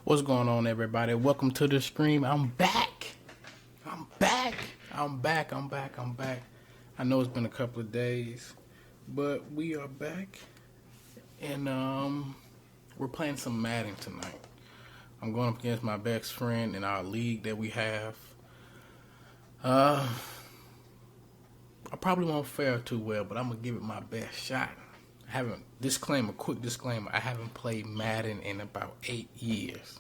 What's going on, everybody? Welcome to the stream. I'm back. I'm back. I know it's been a couple of days, but we are back, and we're playing some Madden tonight. I'm going up against my best friend in our league that we have. I probably won't fare too well, but I'm gonna give it my best shot. Quick disclaimer, I haven't played Madden in about 8 years.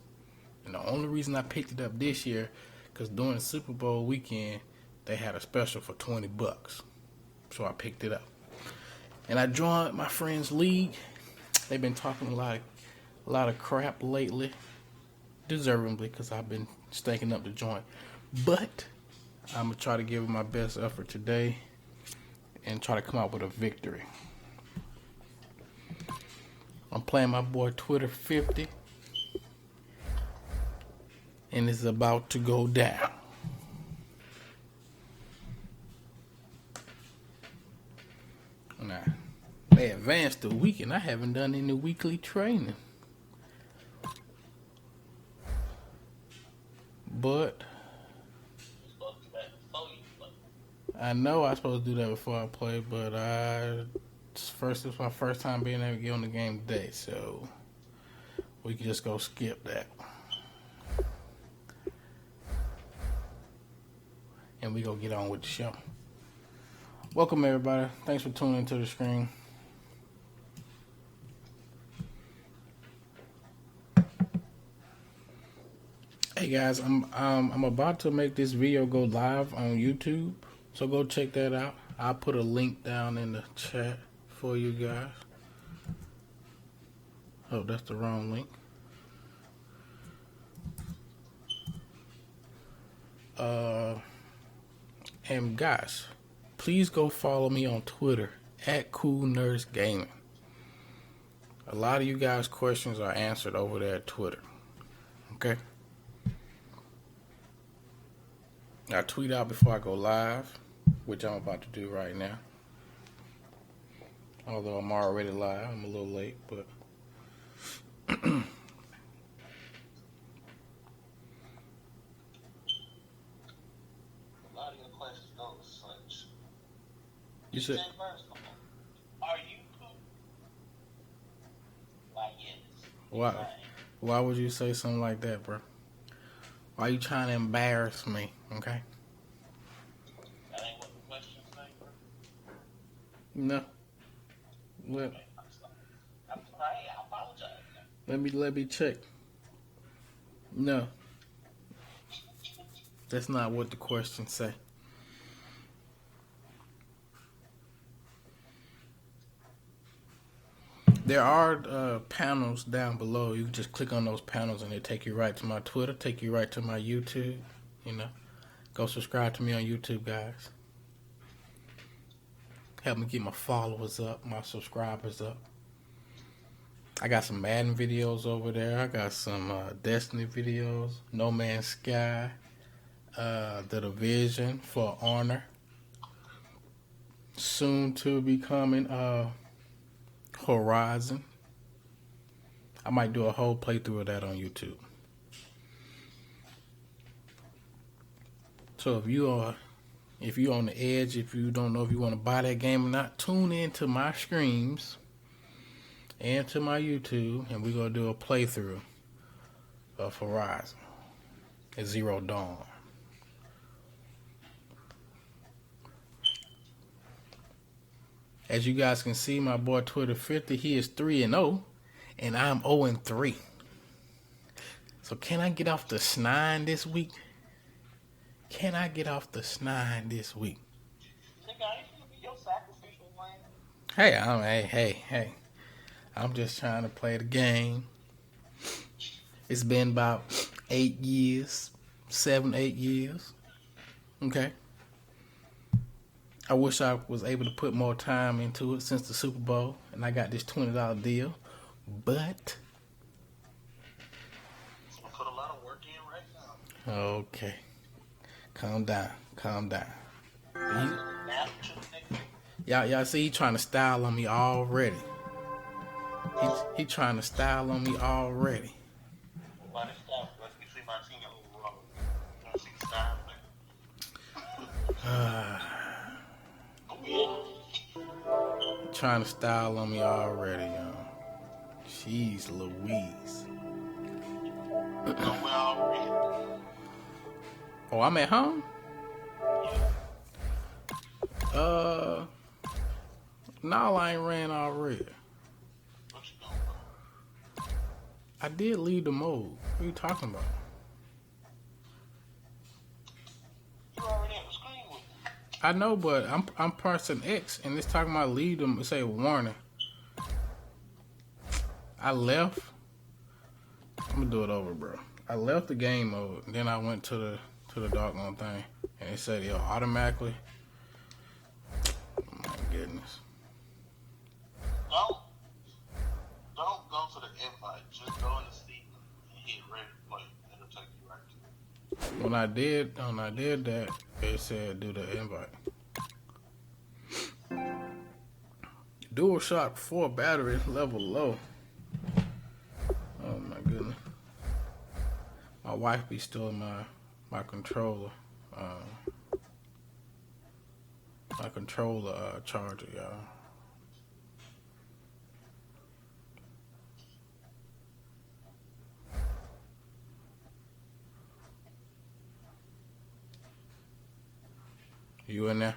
And the only reason I picked it up this year, because during the Super Bowl weekend, they had a special for $20. So I picked it up. And I joined my friend's league. They've been talking a lot of crap lately. Deservingly, because I've been staking up the joint. But I'm going to try to give it my best effort today and try to come out with a victory. I'm playing my boy Twitter 50, and it's about to go down. Now, they advanced the week, and I haven't done any weekly training. But I know I'm supposed to do that before I play, but it's my first time being able to get on the game today, so we can just go skip that. And we go get on with the show. Welcome, everybody. Thanks for tuning into the stream. Hey guys, I'm about to make this video go live on YouTube, so go check that out. I'll put a link down in the chat for you guys. Oh, that's the wrong link. And guys, please go follow me on Twitter at CoolNerdsGaming. A lot of you guys' questions are answered over there at Twitter. Okay? I tweet out before I go live, which I'm about to do right now. Although I'm already live, I'm a little late, but you said, are you cool? Why, yes. Why would you say something like that, bro? Why are you trying to embarrass me, okay? That ain't what the question say, bro. No. Well, Okay, I'm sorry, I apologize. let me check. No. That's not what the question say. There are panels down below. You can just click on those panels and they take you right to my Twitter, take you right to my YouTube. You know, go subscribe to me on YouTube, guys. Help me get my followers up, my subscribers up. I got some Madden videos over there. I got some Destiny videos, No Man's Sky, The Division, For Honor. Soon to be coming, Horizon. I might do a whole playthrough of that on YouTube. So if you're on the edge, if you don't know if you want to buy that game or not, tune in to my streams and to my YouTube, and we're gonna do a playthrough of Horizon at Zero Dawn. As you guys can see, my boy Twitter 50, he is 3-0, and I'm 0-3. So can I get off the snide this week? Can I get off the snide this week? Hey, I'm just trying to play the game. It's been about 8 years, 7-8 years. Okay. I wish I was able to put more time into it since the Super Bowl, and I got this $20 deal, but I put a lot of work in right now. Okay, calm down. Y'all see, he trying to style on me already. He trying to style on me already. What is see the style, Trying to style on me already, y'all. Jeez Louise. Oh, I'm at home? No, I ain't ran already. I did leave the mode. What are you talking about? You already at the screen with me. I know, but I'm pressing X and it's talking about leave them. It say warning. I left. I'm gonna do it over, bro. I left the game mode, then I went to the doggone thing, and it said it'll automatically. Oh my goodness. Don't go to the invite. Just go in the seat and hit ready to play. It'll take you right to it. When I did that, it said do the invite. DualShock 4 battery level low. Oh my goodness. My wife be stealing my controller. My controller charger, y'all. You in there?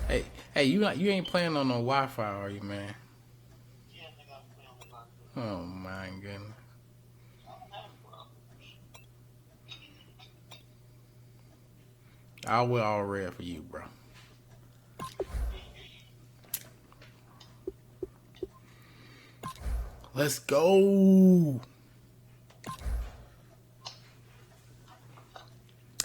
Hey, you ain't playing on no Wi-Fi, are you, man? Yeah, nigga, I'm playing with my phone. Oh my goodness. I don't have problems. I'll wear all red for you, bro. Let's go.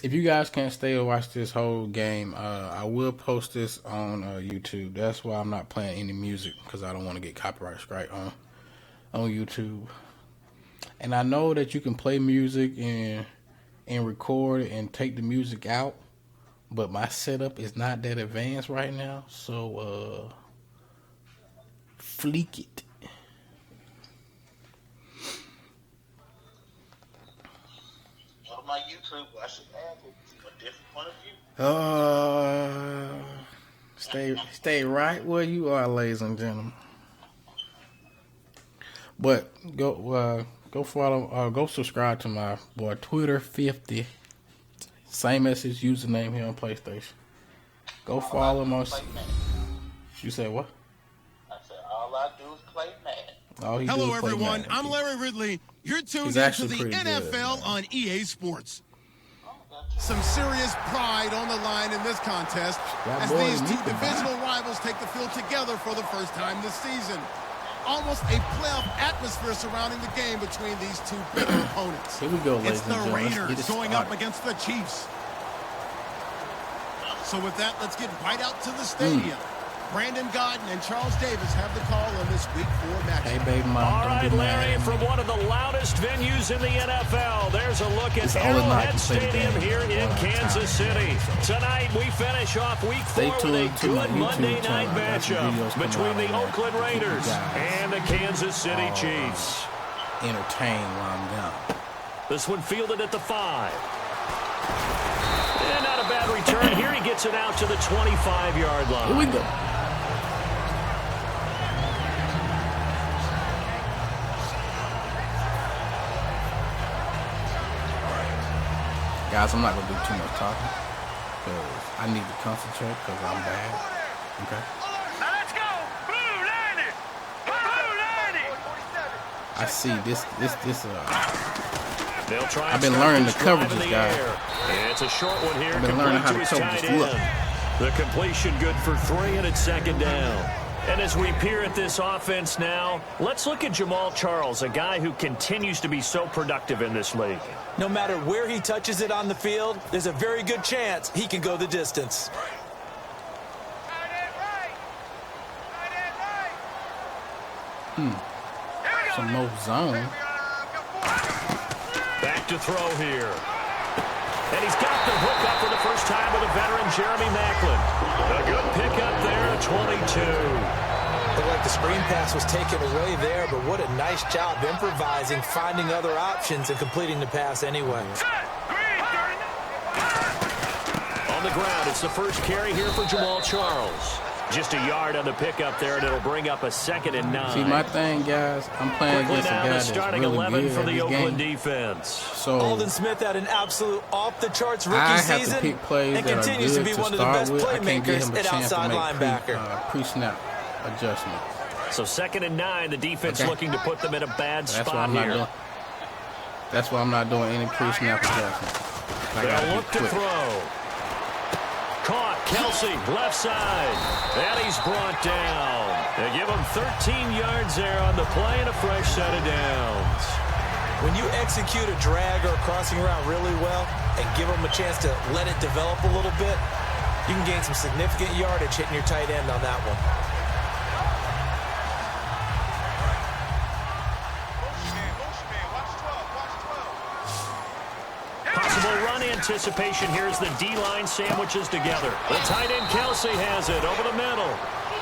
If you guys can't stay or watch this whole game, I will post this on YouTube. That's why I'm not playing any music, because I don't want to get copyright strike on YouTube. And I know that you can play music and record it and take the music out, but my setup is not that advanced right now, so fleek it. Go to my YouTube, watch it from a different point of view. Stay right where you are, ladies and gentlemen. But go follow, go subscribe to my boy Twitter50. Same as his username here on PlayStation. Go follow him on. You say what? I said all I do is play Madden. Hello, everyone. I'm Larry Ridley. You're tuned into the NFL on EA Sports. Some serious pride on the line in this contest as these two divisional rivals take the field together for the first time this season. Almost a playoff atmosphere surrounding the game between these two bitter opponents. Here we go, ladies It's the and gentlemen. Raiders going up against the Chiefs. So with that, let's get right out to the stadium. Brandon Godden and Charles Davis have the call on this Week 4 matchup. Hey, baby mom, all right, Larry, mad. from one of the loudest venues in the NFL, there's a look at Arrowhead Stadium here in Kansas City. Tonight, we finish off Week 4 with a good Monday night matchup between the Oakland Raiders and the Kansas City Chiefs. Entertain while I'm gone. This one fielded at the 5. And not a bad return. Here he gets it out to the 25-yard line. Here we go. Guys, I'm not going to do too much talking because I need to concentrate because I'm bad. Okay? Now let's go! Blue landed! Blue landed! I see this. They'll try I've been learning the coverages, guys. It's a short one here. I've been learning how to cover this look. The completion good for 3, and it's second down. And as we peer at this offense now, let's look at Jamal Charles, a guy who continues to be so productive in this league. No matter where he touches it on the field, there's a very good chance he can go the distance. Some more zone. Back to throw here. And he's got the hook up for the first time with a veteran, Jeremy Maclin. A good pickup there, 22. Looked like the screen pass was taken away there, but what a nice job improvising, finding other options, and completing the pass anyway. On the ground, it's the first carry here for Jamal Charles. Just a yard on the pickup there, and it'll bring up a 2nd and 9. See, my thing, guys, I'm playing against a guy that's starting really 11 good for the at Oakland game. defense. So Alden Smith had an absolute off-the-charts rookie I have season to pick plays and that continues are to good be one of the start best with. I can't give playmakers him a at chance outside to make linebacker. pre-snap adjustments. So 2nd and 9, the defense looking to put them in a bad spot here. That's why I'm not doing any pre-snap adjustments. They'll look to throw. Caught, Kelsey, left side. And he's brought down. They give him 13 yards there on the play and a fresh set of downs. When you execute a drag or a crossing route really well and give them a chance to let it develop a little bit, you can gain some significant yardage hitting your tight end on that one. Possible run anticipation here as the D-line sandwiches together. The tight end Kelsey has it over the middle.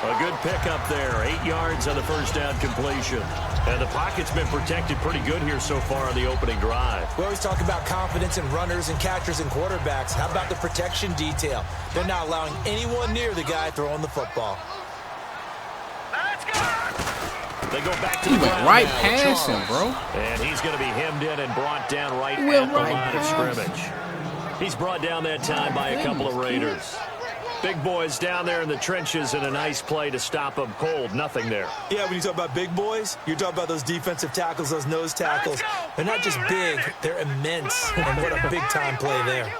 A good pickup there. 8 yards on the first down completion. And the pocket's been protected pretty good here so far on the opening drive. We always talk about confidence in runners and catchers and quarterbacks. How about the protection detail? They're not allowing anyone near the guy throwing the football. They go back to the ground right now, past him, bro. And he's going to be hemmed in and brought down right at the line of scrimmage. He's brought down that time by a couple of Raiders. Big boys down there in the trenches and a nice play to stop them cold. Nothing there. Yeah, when you talk about big boys, you're talking about those defensive tackles, those nose tackles. They're not just big, they're immense. And what a big-time play there.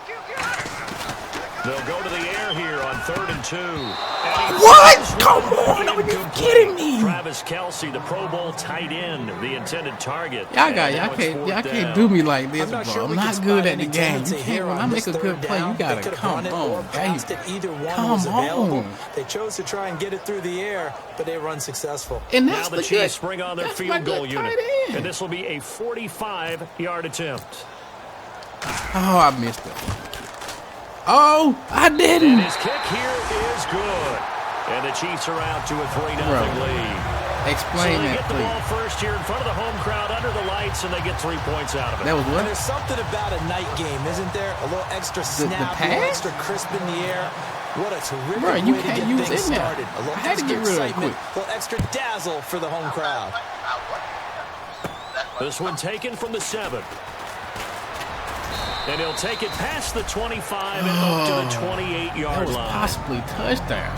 They'll go to the air here on 3rd and 2. What? Come on, are you kidding me? Travis Kelsey, the Pro Bowl tight end, the intended target. Y'all can't do me like this, bro. I'm not good at the game. You can't, when I make a good play, you gotta come on, baby. Come on. They chose to try and get it through the air, but they were unsuccessful. And that's now the Chiefs spring on their field goal unit. And this will be a 45-yard attempt. Oh, I missed it. Oh, I didn't. And his kick here is good. And the Chiefs are out to a 3-0 lead. Explain so they that, get the ball first here in front of the home crowd under the lights, and they get 3 points out of it. That was what? And there's something about a night game, isn't there? A little extra snap, a little extra crisp in the air. What a terrific way to get things started. A little extra excitement, a little extra dazzle for the home crowd. This one taken from the 7. And he'll take it past the 25 and up to the 28-yard line. Possibly touchdown.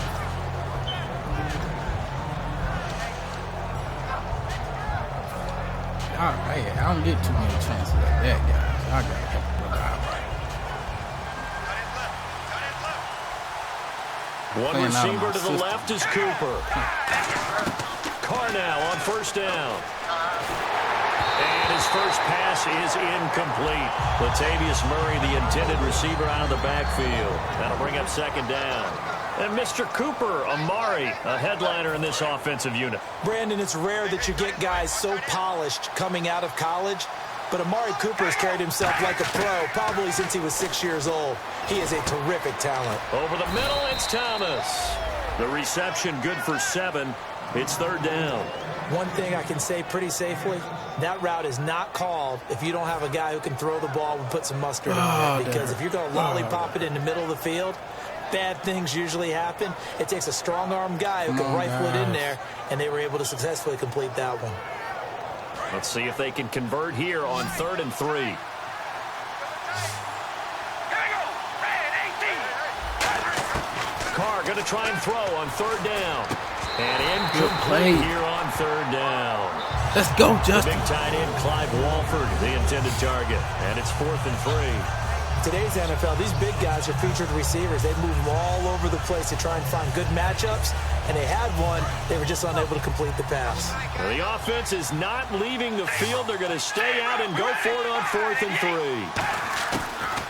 I don't get too many chances like that, guys. I gotta help the brother out. One receiver to the left is Cooper. Carr now on 1st down. And his first pass is incomplete. Latavius Murray, the intended receiver, out of the backfield. That'll bring up 2nd down. And Mr. Cooper, Amari, a headliner in this offensive unit. Brandon, it's rare that you get guys so polished coming out of college, but Amari Cooper has carried himself like a pro probably since he was 6 years old. He is a terrific talent. Over the middle, it's Thomas. The reception good for 7. It's 3rd down. One thing I can say pretty safely, that route is not called if you don't have a guy who can throw the ball and put some mustard on it. Because if you're going to lollipop it in the middle of the field, bad things usually happen. It takes a strong-arm guy who can rifle it in there, and they were able to successfully complete that one. Let's see if they can convert here on 3rd and 3. Carr going to try and throw on 3rd down. And incomplete here on 3rd down. Let's go, Justin. The big tight end, Clive Walford, the intended target. And it's 4th and 3. Today's NFL, these big guys are featured receivers. They move them all over the place to try and find good matchups. And they had one. They were just unable to complete the pass. Well, the offense is not leaving the field. They're going to stay out and go for it on 4th and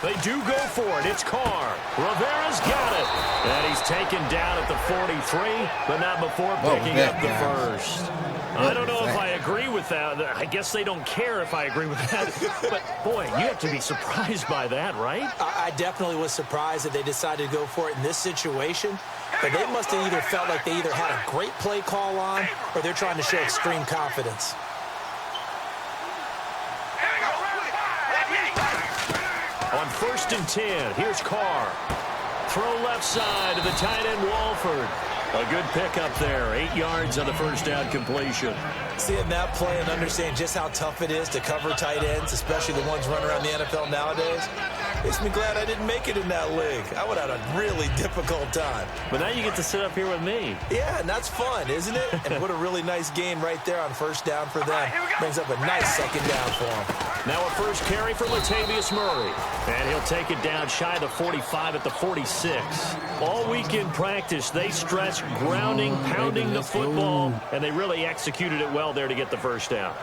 3. They do go for it. It's Carr. Rivera's got it. And he's taken down at the 43, but not before picking up the first. I don't know if I agree with that. I guess they don't care if I agree with that. But, boy, you have to be surprised by that, right? I definitely was surprised that they decided to go for it in this situation. But they must have either felt like they either had a great play call on or they're trying to show extreme confidence. On 1st and 10, here's Carr. Throw left side to the tight end, Walford. A good pickup there. 8 yards on the first down completion. Seeing that play and understand just how tough it is to cover tight ends, especially the ones running around the NFL nowadays, makes me glad I didn't make it in that league. I would have had a really difficult time. But now you get to sit up here with me. Yeah, and that's fun, isn't it? And what a really nice gain right there on first down for them. Brings up a nice second down for them. Now a first carry for Latavius Murray. And he'll take it down shy of the 45 at the 46. All week in practice, they stress grounding, pounding the football, and they really executed it well there to get the first down.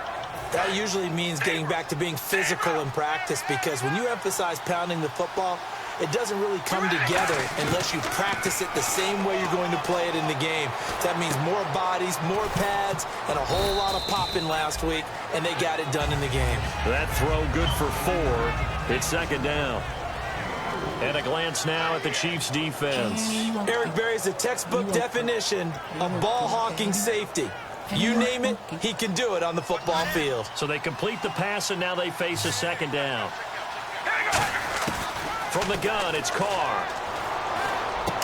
That usually means getting back to being physical in practice, because when you emphasize pounding the football, it doesn't really come together unless you practice it the same way you're going to play it in the game. That means more bodies, more pads, and a whole lot of popping last week, and they got it done in the game. That throw good for 4. It's second down. And a glance now at the Chiefs' defense. Eric Berry's a textbook definition of ball-hawking safety. You name it, he can do it on the football field. So they complete the pass, and now they face a second down. From the gun, it's Carr.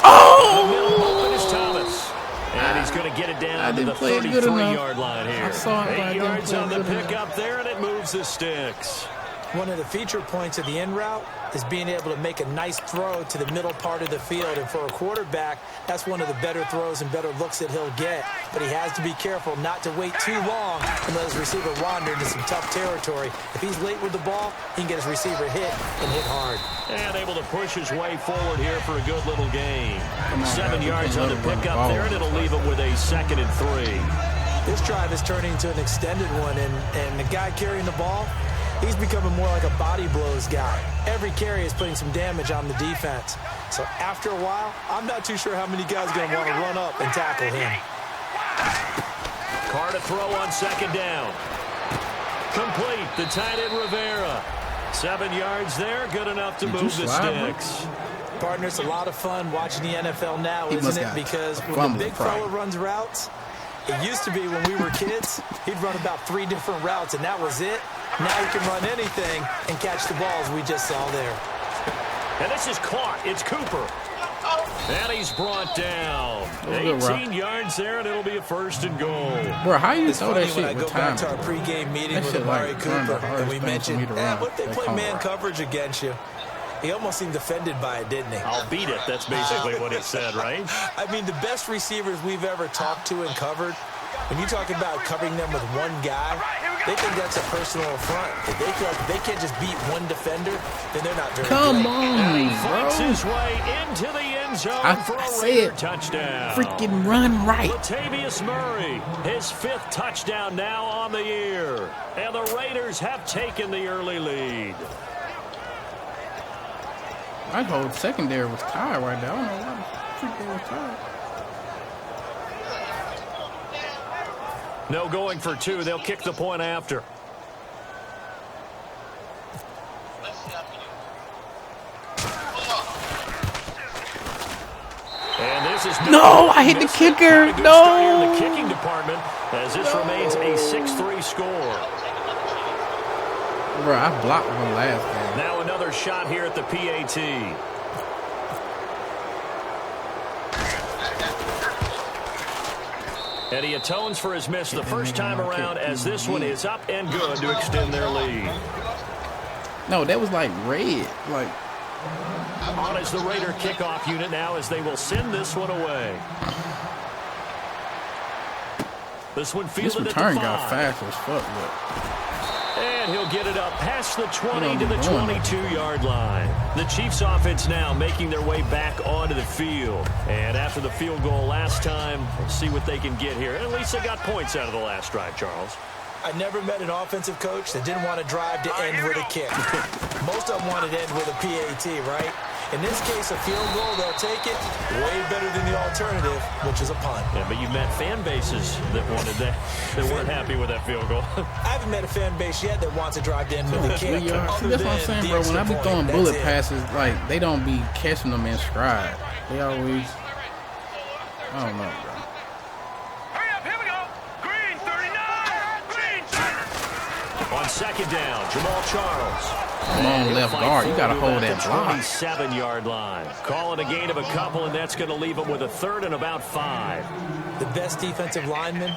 The middle open is Thomas. And he's going to get it down to the 33-yard line here. 8 yards on the pickup there, and it moves the sticks. One of the feature points of the in route is being able to make a nice throw to the middle part of the field. And for a quarterback, that's one of the better throws and better looks that he'll get. But he has to be careful not to wait too long and let his receiver wander into some tough territory. If he's late with the ball, he can get his receiver hit and hit hard. And able to push his way forward here for a good little gain. 7 yards on the pickup there, and it'll leave him with a 2nd and 3. This drive is turning into an extended one, and the guy carrying the ball, he's becoming more like a body blows guy. Every carry is putting some damage on the defense. So after a while, I'm not too sure how many guys are going to want to run up and tackle him. Carr to throw on second down. Complete, the tight end Rivera. 7 yards there, good enough to move the sticks. Partner, it's a lot of fun watching the NFL now, isn't it? Because when the big fella runs routes, it used to be when we were kids, he'd run about 3 different routes, and that was it. Now he can run anything and catch the balls we just saw there. And this is caught. It's Cooper. And he's brought down. 18 yards there, and it'll be a 1st and goal. Bro, how you throw that shit when I go back to our pregame meeting with Amari Cooper, and we mentioned, what if they play man coverage against you? He almost seemed offended by it, didn't he? I'll beat it. That's basically what he said, right? I mean, the best receivers we've ever talked to and covered, when you talk about covering them with one guy, they think that's a personal affront. If they feel like if they can't just beat one defender, then they're not very good. Come on, and he bro. fights his way into the end zone for a Raider touchdown. Freaking run right. Latavius Murray, his 5th touchdown now on the year. And the Raiders have taken the early lead. My whole secondary was tired right now. I don't know why the freak they were tired. No going for 2. They'll kick the point after. And this is no, I hit the kicker. No. In the kicking department, as this remains a 6-3 score. Bro, I blocked one last game. Now another shot here at the PAT. And he atones for his miss the first time around, as this one is up and good to extend their lead. No, that was like red. Like on is the Raider kickoff unit now, as they will send this one away. This one fielded at the 5. This return got fast as fuck. And he'll get it up past the 20 to the 22-yard line. The Chiefs offense now making their way back onto the field. And after the field goal last time, we'll see what they can get here. And at least they got points out of the last drive, Charles. I never met an offensive coach that didn't want to drive to end with a kick. Most of them wanted to end with a PAT, right? In this case, a field goal, they'll take it way better than the alternative, which is a punt. Yeah, but you met fan bases that wanted that, that weren't happy with that field goal. I haven't met a fan base yet that wants to drive to end with a kick. See, that's what I'm saying, bro. When I be throwing bullet passes, like, they don't be catching them in stride. They always, I don't know, bro. Hurry up, here we go. Green 39. Green. On second down, Jamal Charles. Come on, left guard. You got to hold that block. 27-yard line. Calling a gain of a couple, and that's going to leave them with a third and about 5. The best defensive linemen,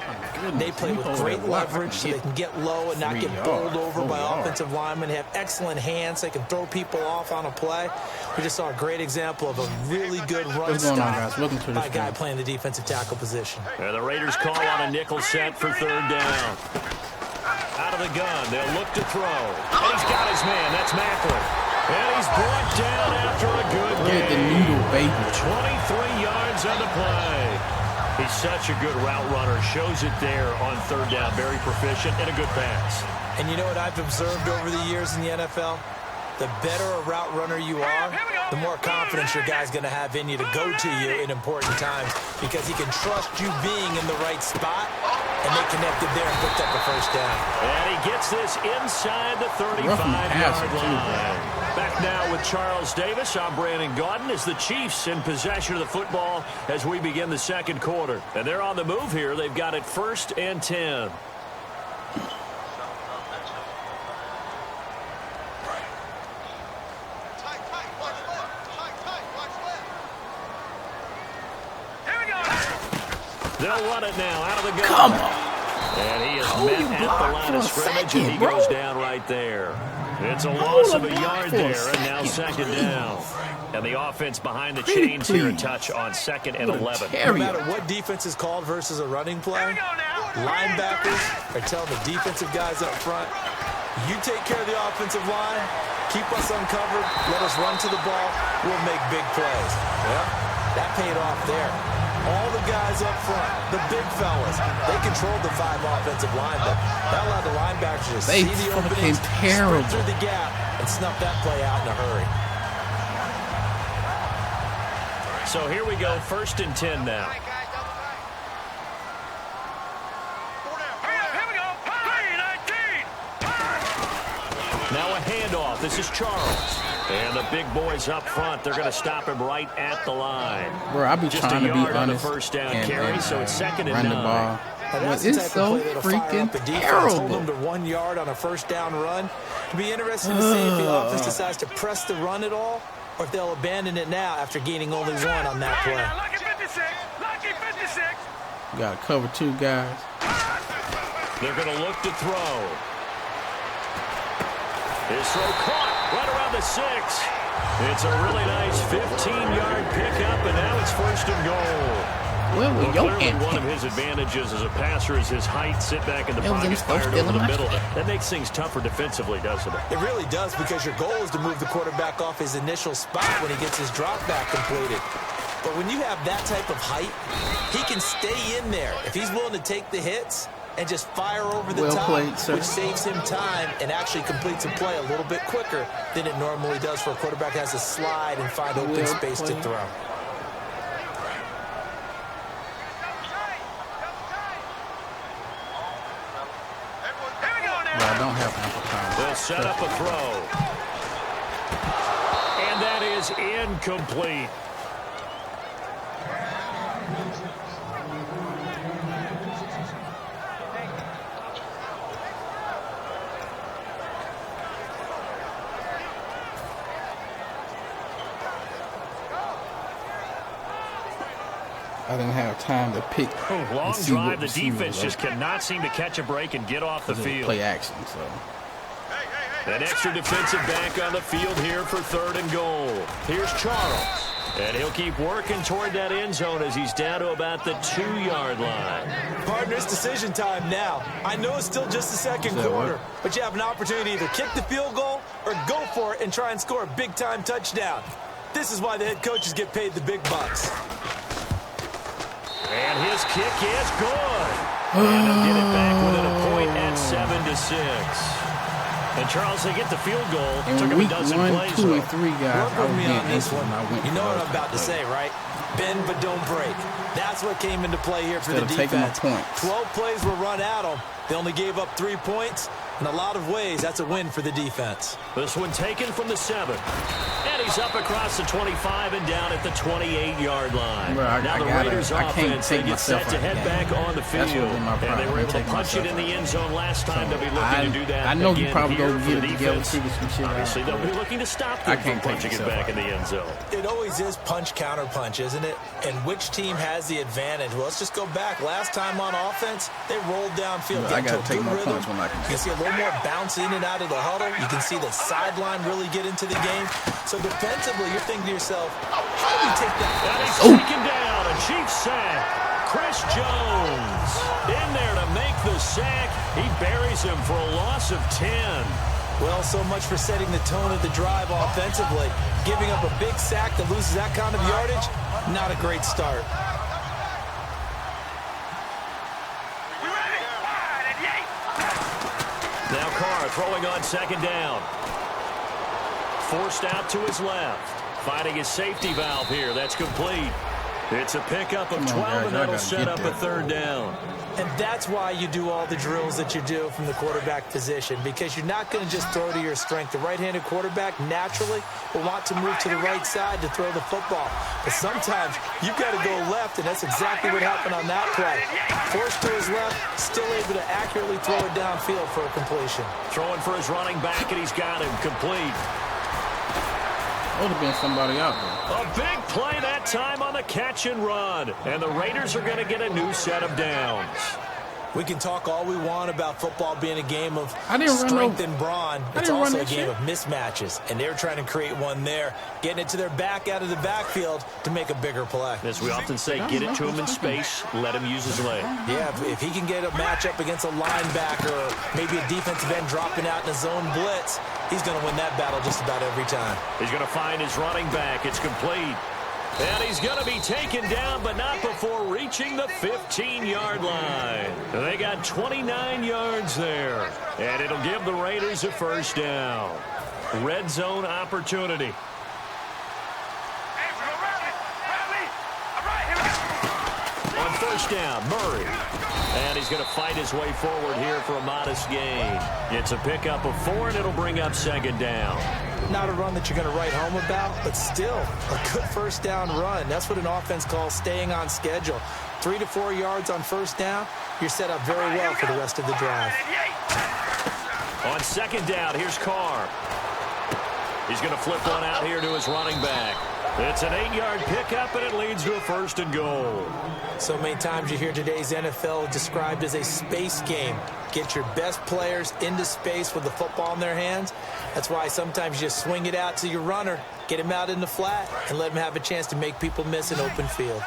they play with great leverage so they can get low and not get bowled over by offensive linemen. They have excellent hands. They can throw people off on a play. We just saw a great example of a really good run stop by a guy playing the defensive tackle position. And the Raiders call on a nickel set for third down. Out of the gun, they'll look to throw. And he's got his man. That's Macklin. And he's brought down after a good gain. The needle, baby. 23 yards on the play. He's such a good route runner. Shows it there on third down. Very proficient and a good pass. And you know what I've observed over the years in the NFL? The better a route runner you are, the more confidence your guy's going to have in you to go to you in important times because he can trust you being in the right spot, and they connected there and picked up the first down. And he gets this inside the 35-yard line. Back now with Charles Davis. I'm Brandon Gaudin as the Chiefs in possession of the football as we begin the second quarter. And they're on the move here. They've got it 1st and 10. They'll run it now out of the gun. Come on. And he is met at the line of scrimmage, and he goes down right there. It's a loss of a yard there, and now second down. And the offense behind the chains here, a touch on 2nd and 11. No matter what defense is called versus a running play, linebackers are telling the defensive guys up front, you take care of the offensive line, keep us uncovered, let us run to the ball, we'll make big plays. Well, that paid off there. All the guys up front, the big fellas, they controlled the 5 offensive linemen. That allowed the linebackers to see the openings, sprint through the gap, and snuff that play out in a hurry. So here we go, 1st and 10 now. Now a handoff. This is Charles. And the big boys up front, they're going to stop him right at the line. Bro, I'll be trying to be honest. On the first down carry, so it's 2nd and 9. It's so freaking terrible. Hold them to 1 yard on a first down run. It'll be interesting to see if the offense decides to press the run at all, or if they'll abandon it now after gaining only 1 on that play. You got to cover 2 guys. They're going to look to throw. His throw caught right around the 6. It's a really nice 15-yard pickup, and now it's 1st and goal. Well, clearly one of his advantages as a passer is his height. Sit back in the pocket, fired over the middle. That makes things tougher defensively, doesn't it? It really does, because your goal is to move the quarterback off his initial spot when he gets his drop back completed. But when you have that type of height, he can stay in there if he's willing to take the hits and just fire over the top, which saves him time and actually completes a play a little bit quicker than it normally does for a quarterback that has to slide and find open space to throw. I don't have ample time. They'll set up a throw. And that is incomplete. I didn't have time to pick. Long drive. The defense just cannot seem to catch a break and get off the field. Play action, so. An extra defensive back on the field here for 3rd and goal. Here's Charles. And he'll keep working toward that end zone as he's down to about the 2-yard line. Partner, it's decision time now. I know it's still just the 2nd quarter, but you have an opportunity to either kick the field goal or go for it and try and score a big-time touchdown. This is why the head coaches get paid the big bucks. And his kick is good. And they'll get it back within a point at 7-6. And Charles, they get the field goal. And took him a dozen 1, plays. 2, and 3 guys. Work with me on this one. You know what I'm about to say, right? Bend but don't break. That's what came into play here for the defense. 12 plays were run at them. They only gave up 3 points. In a lot of ways, that's a win for the defense. This one taken from the 7. And he's up across the 25 and down at the 28-yard line. Now the Raiders offense, they get set to head back on the field. And they were able to punch it in the end zone last time. They'll be looking to do that. I know you probably go get it together, figure some shit out. Obviously, they'll be looking to stop them from punching it back in the end zone. It always is punch, counter punch, isn't it? And which team has the advantage? Well, let's just go back. Last time on offense, they rolled downfield. I got to take my points when I can. You can see a little more bounce in and out of the huddle. You can see the sideline really get into the game. So defensively, you're thinking to yourself, how do you take that? And he's taken down. A Chiefs sack. Chris Jones in there to make the sack. He buries him for a loss of 10. Well, so much for setting the tone of the drive offensively. Giving up a big sack that loses that kind of yardage, not a great start. Now Carr throwing on second down. Forced out to his left. Finding his safety valve here. That's complete. It's a pickup of 12, and that'll set up a third down. And that's why you do all the drills that you do from the quarterback position, because you're not going to just throw to your strength. The right-handed quarterback naturally will want to move to the right side to throw the football. But sometimes you've got to go left, and that's exactly what happened on that play. Forced to his left, still able to accurately throw it downfield for a completion. Throwing for his running back, and he's got him complete. Would have been somebody out there. A big play that time on the catch and run. And the Raiders are going to get a new set of downs. We can talk all we want about football being a game of strength and brawn. It's also a game of mismatches. And they're trying to create one there, getting it to their back out of the backfield to make a bigger play. As we often say, get it to him in space, let him use his leg. Yeah, if he can get a matchup against a linebacker or maybe a defensive end dropping out in a zone blitz, he's going to win that battle just about every time. He's going to find his running back. It's complete. And he's going to be taken down, but not before reaching the 15-yard line. They got 29 yards there. And it'll give the Raiders a first down. Red zone opportunity. On first down, Murray. And he's going to fight his way forward here for a modest gain. It's a pickup of 4, and it'll bring up second down. Not a run that you're going to write home about, but still a good first down run. That's what an offense calls staying on schedule. 3 to 4 yards on first down, you're set up very well for the rest of the drive. On second down, here's Carr. He's going to flip one out here to his running back. It's an 8-yard pickup, and it leads to a first and goal. So many times you hear today's NFL described as a space game. Get your best players into space with the football in their hands. That's why sometimes you just swing it out to your runner, get him out in the flat, and let him have a chance to make people miss an open field.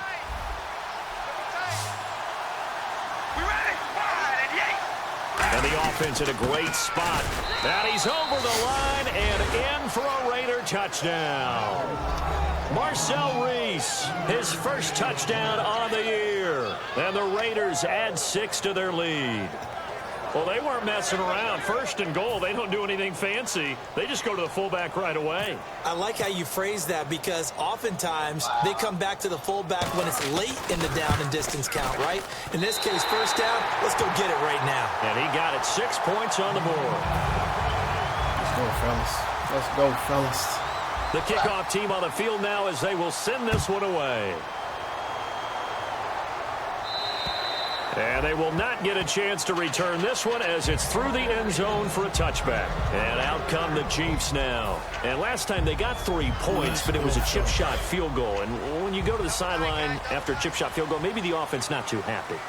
And the offense in a great spot. And he's over the line and in for a Raider touchdown. Marcel Reese, his first touchdown on the year. And the Raiders add 6 to their lead. Well, they weren't messing around. First and goal, they don't do anything fancy. They just go to the fullback right away. I like how you phrase that, because oftentimes they come back to the fullback when it's late in the down and distance count, right? In this case, first down, let's go get it right now. And he got it. 6 points on the board. Let's go, fellas. Let's go, fellas. The kickoff team on the field now as they will send this one away. And they will not get a chance to return this one as it's through the end zone for a touchback. And out come the Chiefs now. And last time they got 3 points, but it was a chip shot field goal. And when you go to the sideline after a chip shot field goal, maybe the offense not too happy.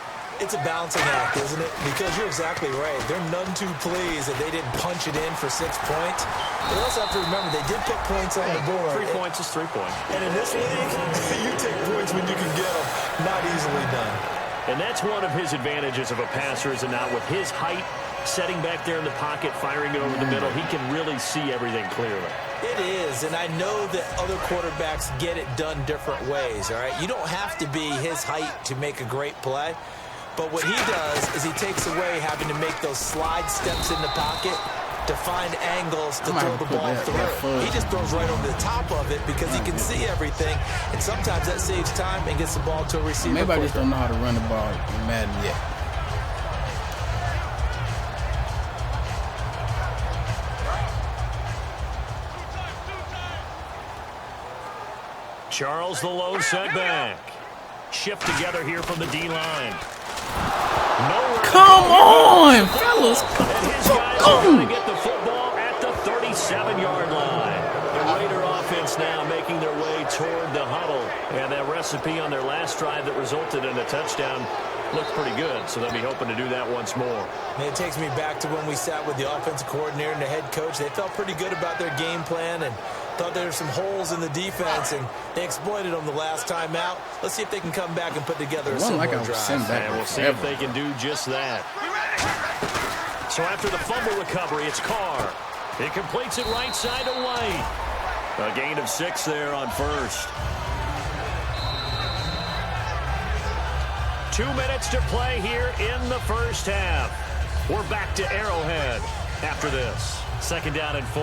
It's a balancing act, isn't it? Because you're exactly right. They're none too pleased that they didn't punch it in for 6 points. But also have to remember, they did put points on the board. 3 points is 3 points. And in this league, you take points when you can get them. Not easily done. And that's one of his advantages of a passer, is it not? With his height, setting back there in the pocket, firing it over the middle, he can really see everything clearly. It is, and I know that other quarterbacks get it done different ways, all right? You don't have to be his height to make a great play. But what he does is he takes away having to make those slide steps in the pocket to find angles to throw the ball through. He just throws right over the top of it because he can see everything, and sometimes that saves time and gets the ball to a receiver. Maybe I just don't know how to run the ball in Madden yet. Charles the low setback. Shift together here from the D-line. Come on, fellas. And his guys are going to get the football at the 37-yard line. The Raider offense now making their way toward the huddle. And that recipe on their last drive that resulted in a touchdown looked pretty good, so they'll be hoping to do that once more. And it takes me back to when we sat with the offensive coordinator and the head coach. They felt pretty good about their game plan and thought there were some holes in the defense, and they exploited them the last time out. Let's see if they can come back and put together a similar drive. And we'll see if they can do just that. So after the fumble recovery, it's Carr. He completes it right side to White. A gain of 6 there on first. 2 minutes to play here in the first half. We're back to Arrowhead after this. 2nd down and 4.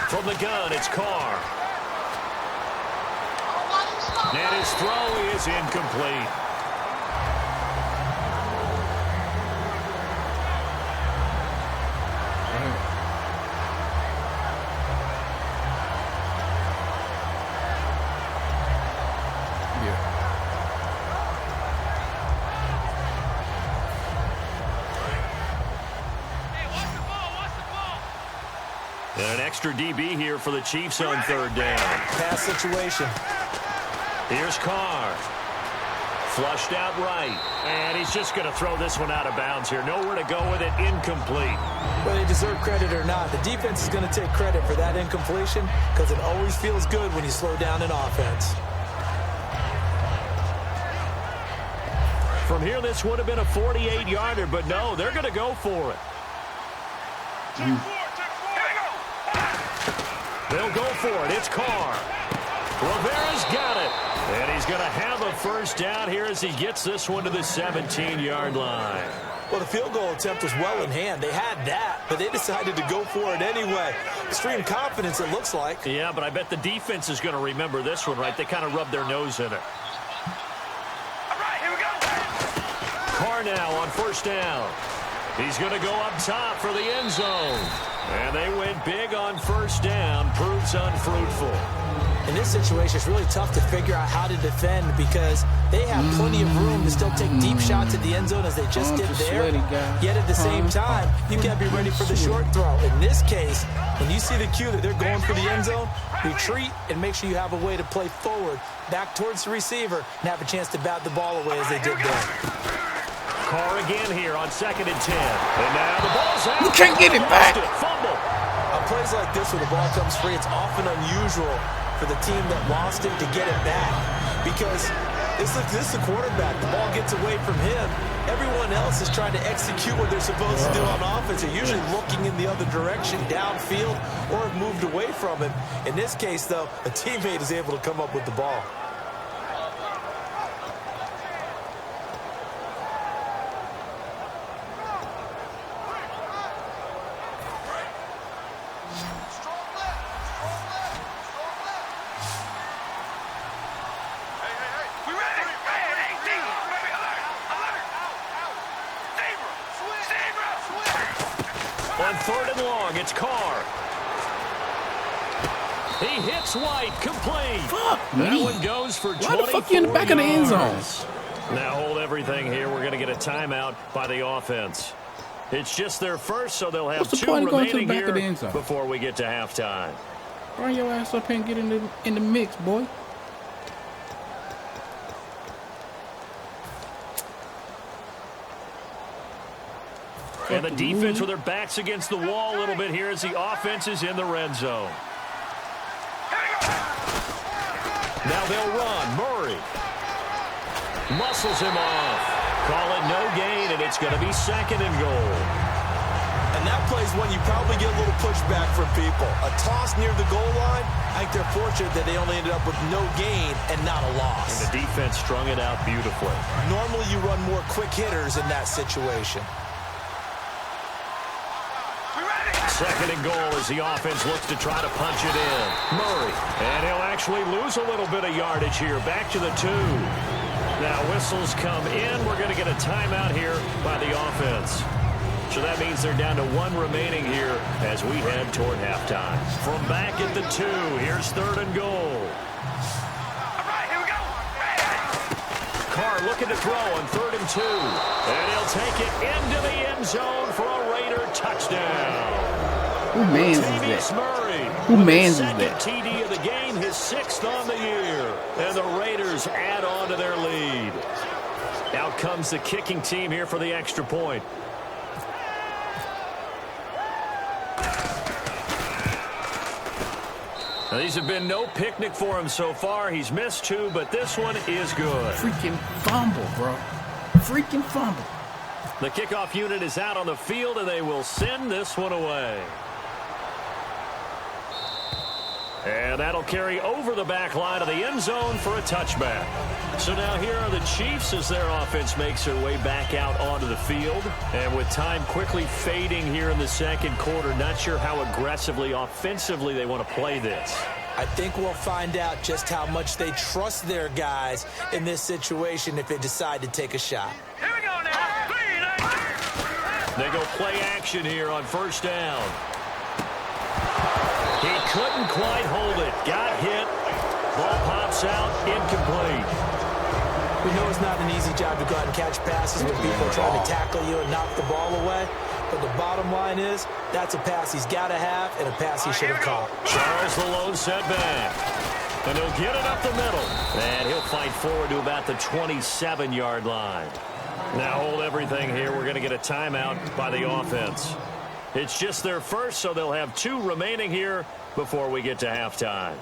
From the gun, it's Carr. And his throw is incomplete. And an extra DB here for the Chiefs on 3rd down. Pass situation. Here's Carr. Flushed out right. And he's just going to throw this one out of bounds here. Nowhere to go with it. Incomplete. Whether they deserve credit or not, the defense is going to take credit for that incompletion because it always feels good when you slow down an offense. From here, this would have been a 48-yarder, but no, they're going to go for it. They'll go for it. It's Carr. Rivera's got it. And he's going to have a first down here as he gets this one to the 17-yard line. Well, the field goal attempt was well in hand. They had that, but they decided to go for it anyway. Extreme confidence, it looks like. Yeah, but I bet the defense is going to remember this one, right? They kind of rubbed their nose in it. All right, here we go. Carr now on 1st down. He's going to go up top for the end zone. And they went big on 1st down. Proves unfruitful. In this situation, it's really tough to figure out how to defend because they have plenty of room to still take deep shots at the end zone as they just did there. Yet at the same time, you got to be ready for the short throw. In this case, when you see the cue that they're going for the end zone, retreat and make sure you have a way to play forward, back towards the receiver, and have a chance to bat the ball away as they did there. Carr again here on 2nd and 10. And now the ball's out. You can't get it back. Fumble. On plays like this where the ball comes free, it's often unusual for the team that lost it to get it back because this is the quarterback. The ball gets away from him. Everyone else is trying to execute what they're supposed to do on offense. They're usually looking in the other direction, downfield, or have moved away from him. In this case, though, a teammate is able to come up with the ball. On 3rd and long, it's Carr. He hits White, complete. Fuck that me. one goes for 24 Why the fuck you in the back of the end zone? Now hold everything here. We're going to get a timeout by the offense. It's just their first, so they'll have 2 remaining here before we get to halftime. Bring your ass up here and get in the mix, boy. And the defense with their backs against the wall a little bit here as the offense is in the red zone. Now they'll run. Murray muscles him off. Call it no gain, and it's going to be 2nd and goal. And And that plays when you probably get a little pushback from people. A toss near the goal line, I think they're fortunate that they only ended up with no gain and not a loss. And the defense strung it out beautifully. Normally you run more quick hitters in that situation. Second and goal as the offense looks to try to punch it in. Murray. And he'll actually lose a little bit of yardage here. Back to the 2. Now whistles come in. We're going to get a timeout here by the offense. So that means they're down to 1 remaining here as we head toward halftime. From back at the 2, here's third and goal. All right, here we go. Carr looking to throw on third and 2. And he'll take it into the end zone for a Raider touchdown. Who mans is that? Murray. Who mans is that? TD of the game, his 6th on the year. And the Raiders add on to their lead. Out comes the kicking team here for the extra point. Now, these have been no picnic for him so far. He's missed 2, but this one is good. Freaking fumble, bro. Freaking fumble. The kickoff unit is out on the field, and they will send this one away. And that'll carry over the back line of the end zone for a touchback. So now here are the Chiefs as their offense makes their way back out onto the field. And with time quickly fading here in the second quarter, not sure how aggressively, offensively they want to play this. I think we'll find out just how much they trust their guys in this situation if they decide to take a shot. Here we go now. 3, 9. They go play action here on first down. He couldn't quite hold it. Got hit. Ball pops out. Incomplete. We know it's not an easy job to go out and catch passes when people are trying to tackle you and knock the ball away. But the bottom line is, that's a pass he's got to have and a pass he should have caught. Charles the lone setback. And he'll get it up the middle. And he'll fight forward to about the 27-yard line. Now hold everything here. We're going to get a timeout by the offense. It's just their first, so they'll have 2 remaining here before we get to halftime.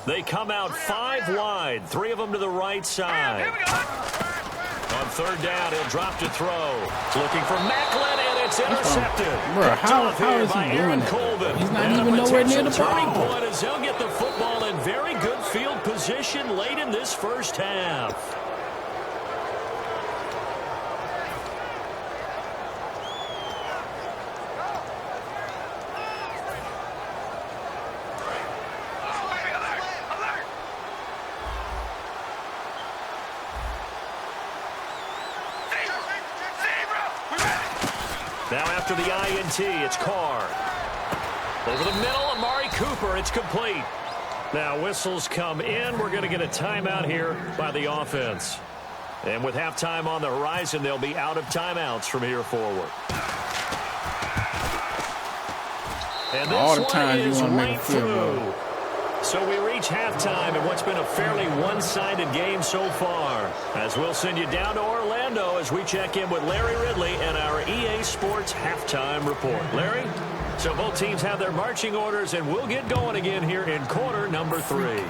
They come out 5 wide, 3 of them to the right side. On third down, he'll drop to throw. Looking for Macklin, and it's intercepted. Bro, how is he doing that? He's not even nowhere near the turning ball. point as they'll get the football in very good field position late in this first half. Now after the INT, it's Carr. Over the middle, Amari Cooper. It's complete. Now whistles come in. We're going to get a timeout here by the offense. And with halftime on the horizon, they'll be out of timeouts from here forward. And this all the time is you want to make right a field through. goal. So we reach halftime in what's been a fairly one-sided game so far. As we'll send you down to Orlando as we check in with Larry Ridley and our EA Sports halftime report. Larry? So both teams have their marching orders, and we'll get going again here in quarter number 3.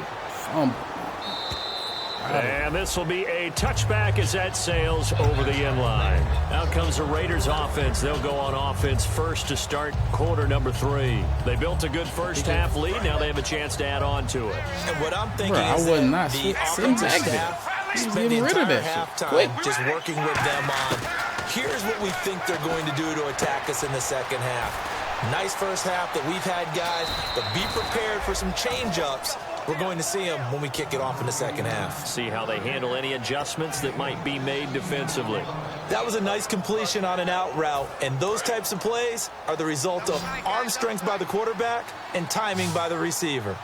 And this will be a touchback as that sails over the end line. Out comes the Raiders offense. They'll go on offense first to start quarter number 3. They built a good first half lead. Now they have a chance to add on to it. And what I'm thinking is the offensive staff spent the entire halftime just working with them on, here's what we think they're going to do to attack us in the second half. Nice first half that we've had, guys, but be prepared for some change-ups. We're going to see them when we kick it off in the second half. See how they handle any adjustments that might be made defensively. That was a nice completion on an out route, and those types of plays are the result of arm strength by the quarterback and timing by the receiver.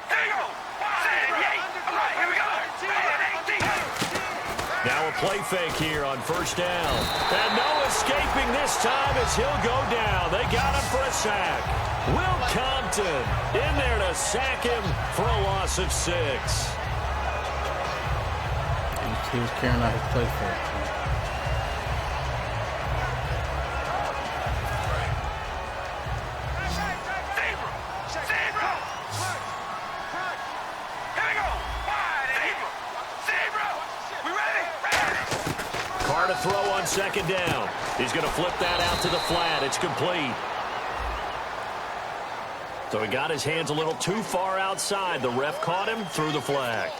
Now a play fake here on first down. And no escaping this time as he'll go down. They got him for a sack. Will Compton in there to sack him for a loss of 6. He was carrying out his play fake. throw on second down. He's going to flip that out to the flat. It's complete. So he got his hands a little too far outside. The ref caught him through the flag.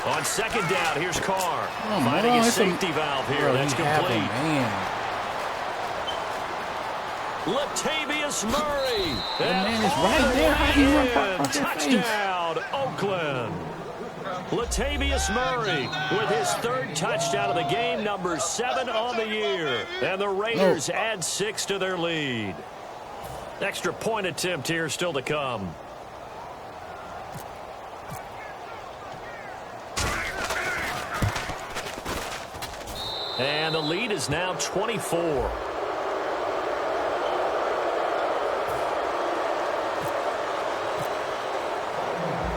On second down, here's Carr. Finding his safety valve here. That's complete. Latavius Murray. That man is right there. How he run across touchdown, Oakland. Latavius Murray with his third touchdown of the game, number 7 on the year. And the Raiders add 6 to their lead. Extra point attempt here still to come. And the lead is now 24.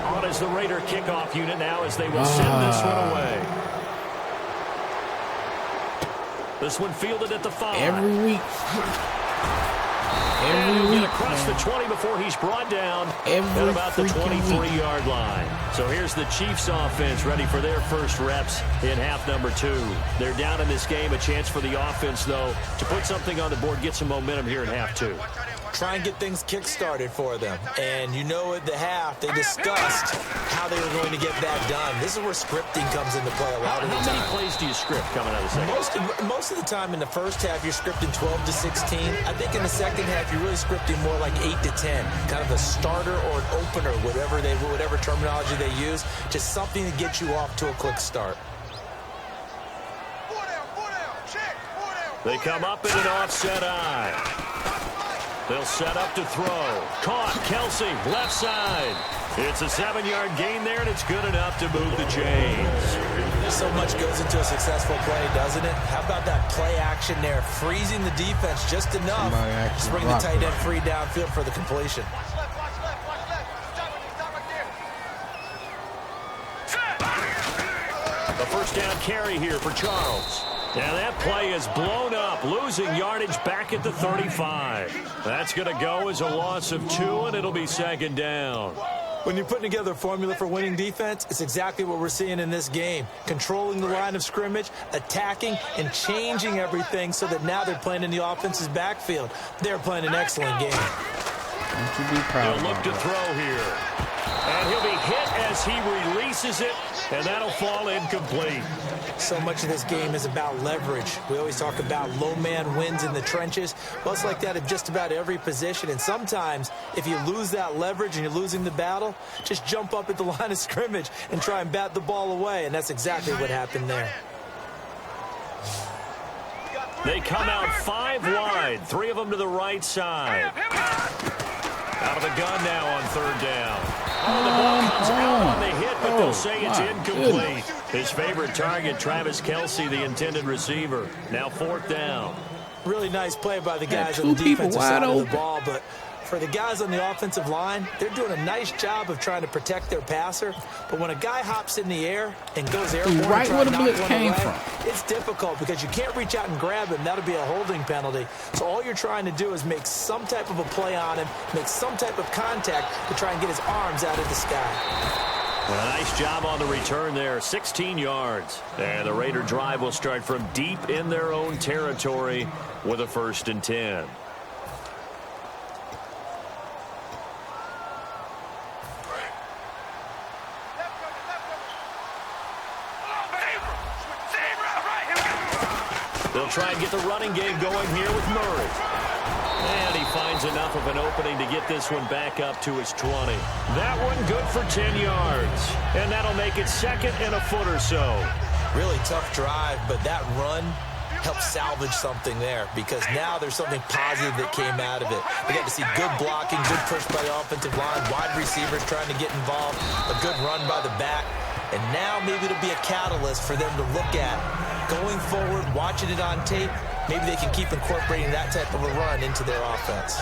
On is the Raider kickoff unit now as they will send this one away. This one fielded at the 5. Every week. And he'll get across the 20 before he's brought down at about the 23-yard line. So here's the Chiefs offense ready for their first reps in half number 2. They're down in this game. A chance for the offense, though, to put something on the board, get some momentum here in half 2. Try and get things kick-started for them. And you know at the half, they discussed how they were going to get that done. This is where scripting comes into play a lot of the time. How many plays do you script coming out of the second? Most of the time in the first half, you're scripting 12 to 16. I think in the second half, you're really scripting more like 8 to 10. Kind of a starter or an opener, whatever terminology they use. Just something to get you off to a quick start. They come up in an offset eye. They'll set up to throw. Caught. Kelsey, left side. It's a 7-yard gain there, and it's good enough to move the chains. So much goes into a successful play, doesn't it? How about that play action there? Freezing the defense just enough to bring the tight end free downfield for the completion. A first down carry here for Charles. And that play is blown up, losing yardage back at the 35. That's going to go as a loss of 2, and it'll be second down. When you're putting together a formula for winning defense, it's exactly what we're seeing in this game. Controlling the line of scrimmage, attacking, and changing everything so that now they're playing in the offense's backfield. They're playing an excellent game. Don't you be proud. He'll look to throw here. And he'll be hit as he releases it, and that'll fall incomplete. So much of this game is about leverage. We always talk about low man wins in the trenches. Well, it's like that at just about every position. And sometimes, if you lose that leverage and you're losing the battle, just jump up at the line of scrimmage and try and bat the ball away. And that's exactly what happened there. They come out 5 wide, 3 of them to the right side. Out of the gun now on third down. Oh, the ball comes out on the hit, but they'll say it's incomplete. His favorite target, Travis Kelsey, the intended receiver. Now fourth down. Really nice play by the guys on the defensive side of the ball, but for the guys on the offensive line, they're doing a nice job of trying to protect their passer. But when a guy hops in the air and goes airborne, right where the blitz came from, it's difficult because you can't reach out and grab him. That'll be a holding penalty. So all you're trying to do is make some type of a play on him, make some type of contact to try and get his arms out of the sky. A nice job on the return there, 16 yards. And the Raider drive will start from deep in their own territory with a 1st and 10. They'll try and get the running game going here with Murray. And he finds enough of an opening to get this one back up to his 20. That one good for 10 yards. And that'll make it 2nd and a foot or so. Really tough drive, but that run helped salvage something there because now there's something positive that came out of it. We got to see good blocking, good push by the offensive line, wide receivers trying to get involved, a good run by the back. And now maybe it'll be a catalyst for them to look at. Going forward, watching it on tape, maybe they can keep incorporating that type of a run into their offense.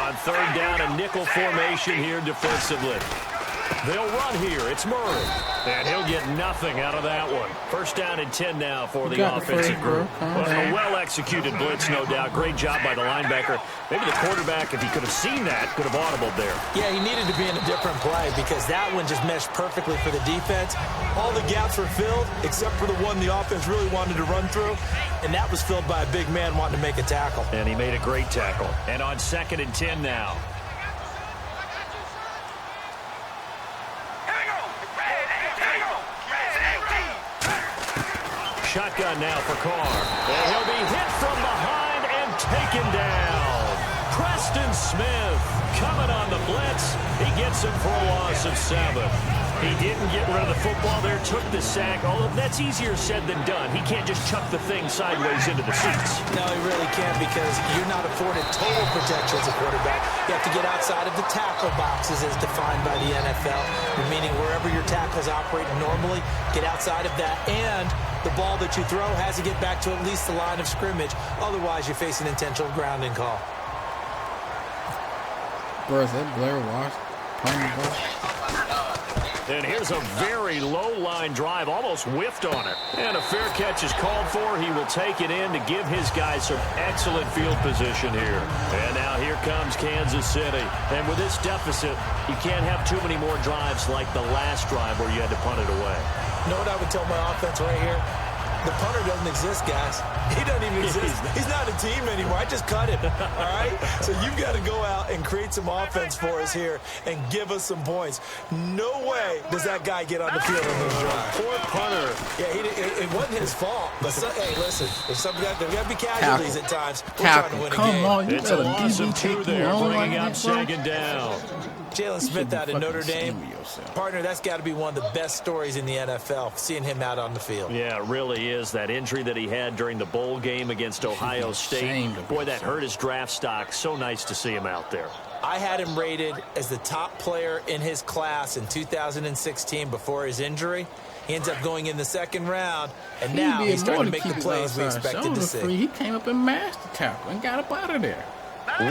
On third down, a nickel formation here defensively. They'll run here. It's Murray. And he'll get nothing out of that one. First down and 10 now for the offensive group. A well-executed blitz, no doubt. Great job by the linebacker. Maybe the quarterback, if he could have seen that, could have audibled there. Yeah, he needed to be in a different play because that one just meshed perfectly for the defense. All the gaps were filled except for the one the offense really wanted to run through, and that was filled by a big man wanting to make a tackle. And he made a great tackle. And on second and 10 now. Shotgun now for Carr. And he'll be hit from behind and taken down. Preston Smith coming on the blitz. He gets him for a loss of 7. He didn't get rid of the football there, took the sack. Although that's easier said than done. He can't just chuck the thing sideways into the seats. No, he really can't because you're not afforded total protection as a quarterback. You have to get outside of the tackle boxes as defined by the NFL, meaning wherever your tackles operate normally, get outside of that. And the ball that you throw has to get back to at least the line of scrimmage. Otherwise, you're facing intentional grounding call. Bro, is that Blair Walsh? And here's a very low-line drive, almost whiffed on it. And a fair catch is called for. He will take it in to give his guys some excellent field position here. And now here comes Kansas City. And with this deficit, you can't have too many more drives like the last drive where you had to punt it away. You know what I would tell my offense right here? The punter doesn't exist, guys. He doesn't even exist. He's not a team anymore. I just cut him, all right? So you've got to go out and create some offense for us here and give us some points. No way does that guy get on the field on this drive. Poor punter. Yeah, it wasn't his fault. But, hey, listen, there's got to be casualties at times. We're trying to win a game. Come on, you it's a loss of 2 there, bringing like up second down. Jalen Smith out of Notre Dame. Partner, that's got to be one of the best stories in the NFL, seeing him out on the field. Yeah, it really is. That injury that he had during the bowl game against Ohio State. Boy, that hurt his draft stock. So nice to see him out there. I had him rated as the top player in his class in 2016 before his injury. He ends up going in the second round, and now he's starting to make the plays we expected to see. He came up and mashed the tackle and got up out of there.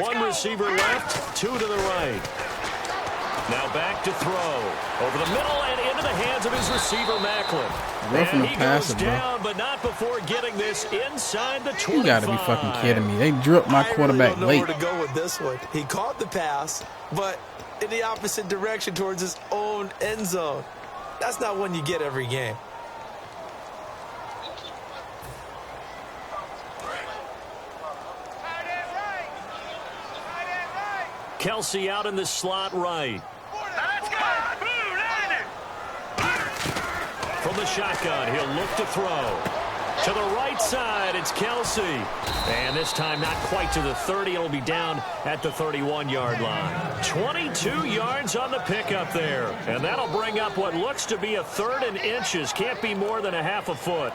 One receiver left, 2 to the right. Now back to throw. Over the middle and into the hands of his receiver, Macklin. And he goes down, but not before getting this inside the 25. You got to be fucking kidding me. They dripped my quarterback late. I really don't know where to go with this one. He caught the pass, but in the opposite direction towards his own end zone. That's not one you get every game. Kelsey out in the slot right. From the shotgun, he'll look to throw. To the right side, it's Kelsey. And this time not quite to the 30. It'll be down at the 31-yard line. 22 yards on the pickup there. And that'll bring up what looks to be a 3rd and inches. Can't be more than a half a foot.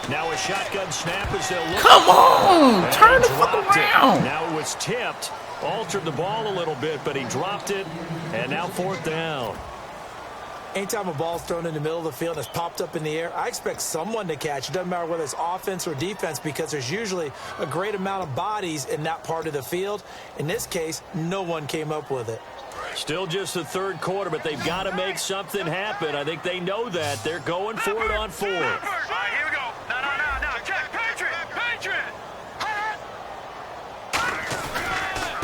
Now a shotgun snap as they'll look. Come on! Turn the fuck around! Now it was tipped. Altered the ball a little bit, but he dropped it. And now 4th down. Anytime a ball's thrown in the middle of the field and it's popped up in the air, I expect someone to catch. It doesn't matter whether it's offense or defense because there's usually a great amount of bodies in that part of the field. In this case, no one came up with it. Still just the 3rd quarter, but they've got to make something happen. I think they know that. They're going for it on 4th. All right, here we go. No. Check. Patriot.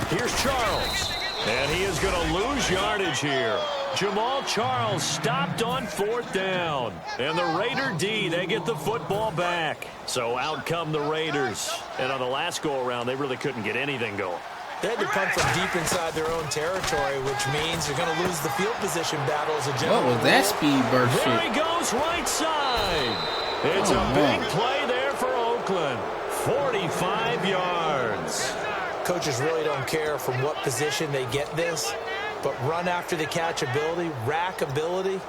Here's Charles. And he is going to lose yardage here. Jamal Charles stopped on 4th down. And the Raider D, they get the football back. So out come the Raiders. And on the last go-around, they really couldn't get anything going. They had to punt from deep inside their own territory, which means they're going to lose the field position battle as a general. What was that speed burst shit? There he goes right side. It's a big play there for Oakland. 45 yards. Coaches really don't care from what position they get this, but run after the catch ability, rack ability,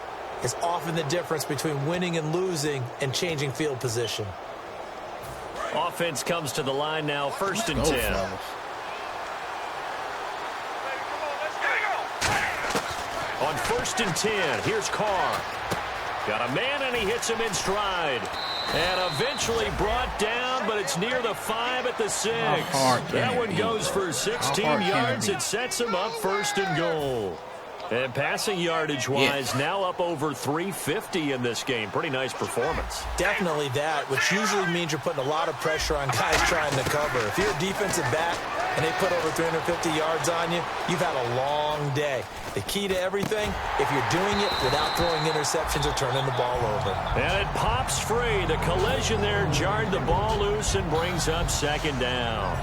is often the difference between winning and losing and changing field position. Offense comes to the line now, 1st and 10. On 1st and 10, here's Carr. Got a man, and he hits him in stride. And eventually brought down, but it's near the 5 at the 6. That one goes for 16 yards. It sets him up 1st and goal. And passing yardage-wise, now up over 350 in this game. Pretty nice performance. Definitely that, which usually means you're putting a lot of pressure on guys trying to cover. If you're a defensive back and they put over 350 yards on you, you've had a long day. The key to everything, if you're doing it without throwing interceptions or turning the ball over. And it pops free. The collision there jarred the ball loose and brings up 2nd down.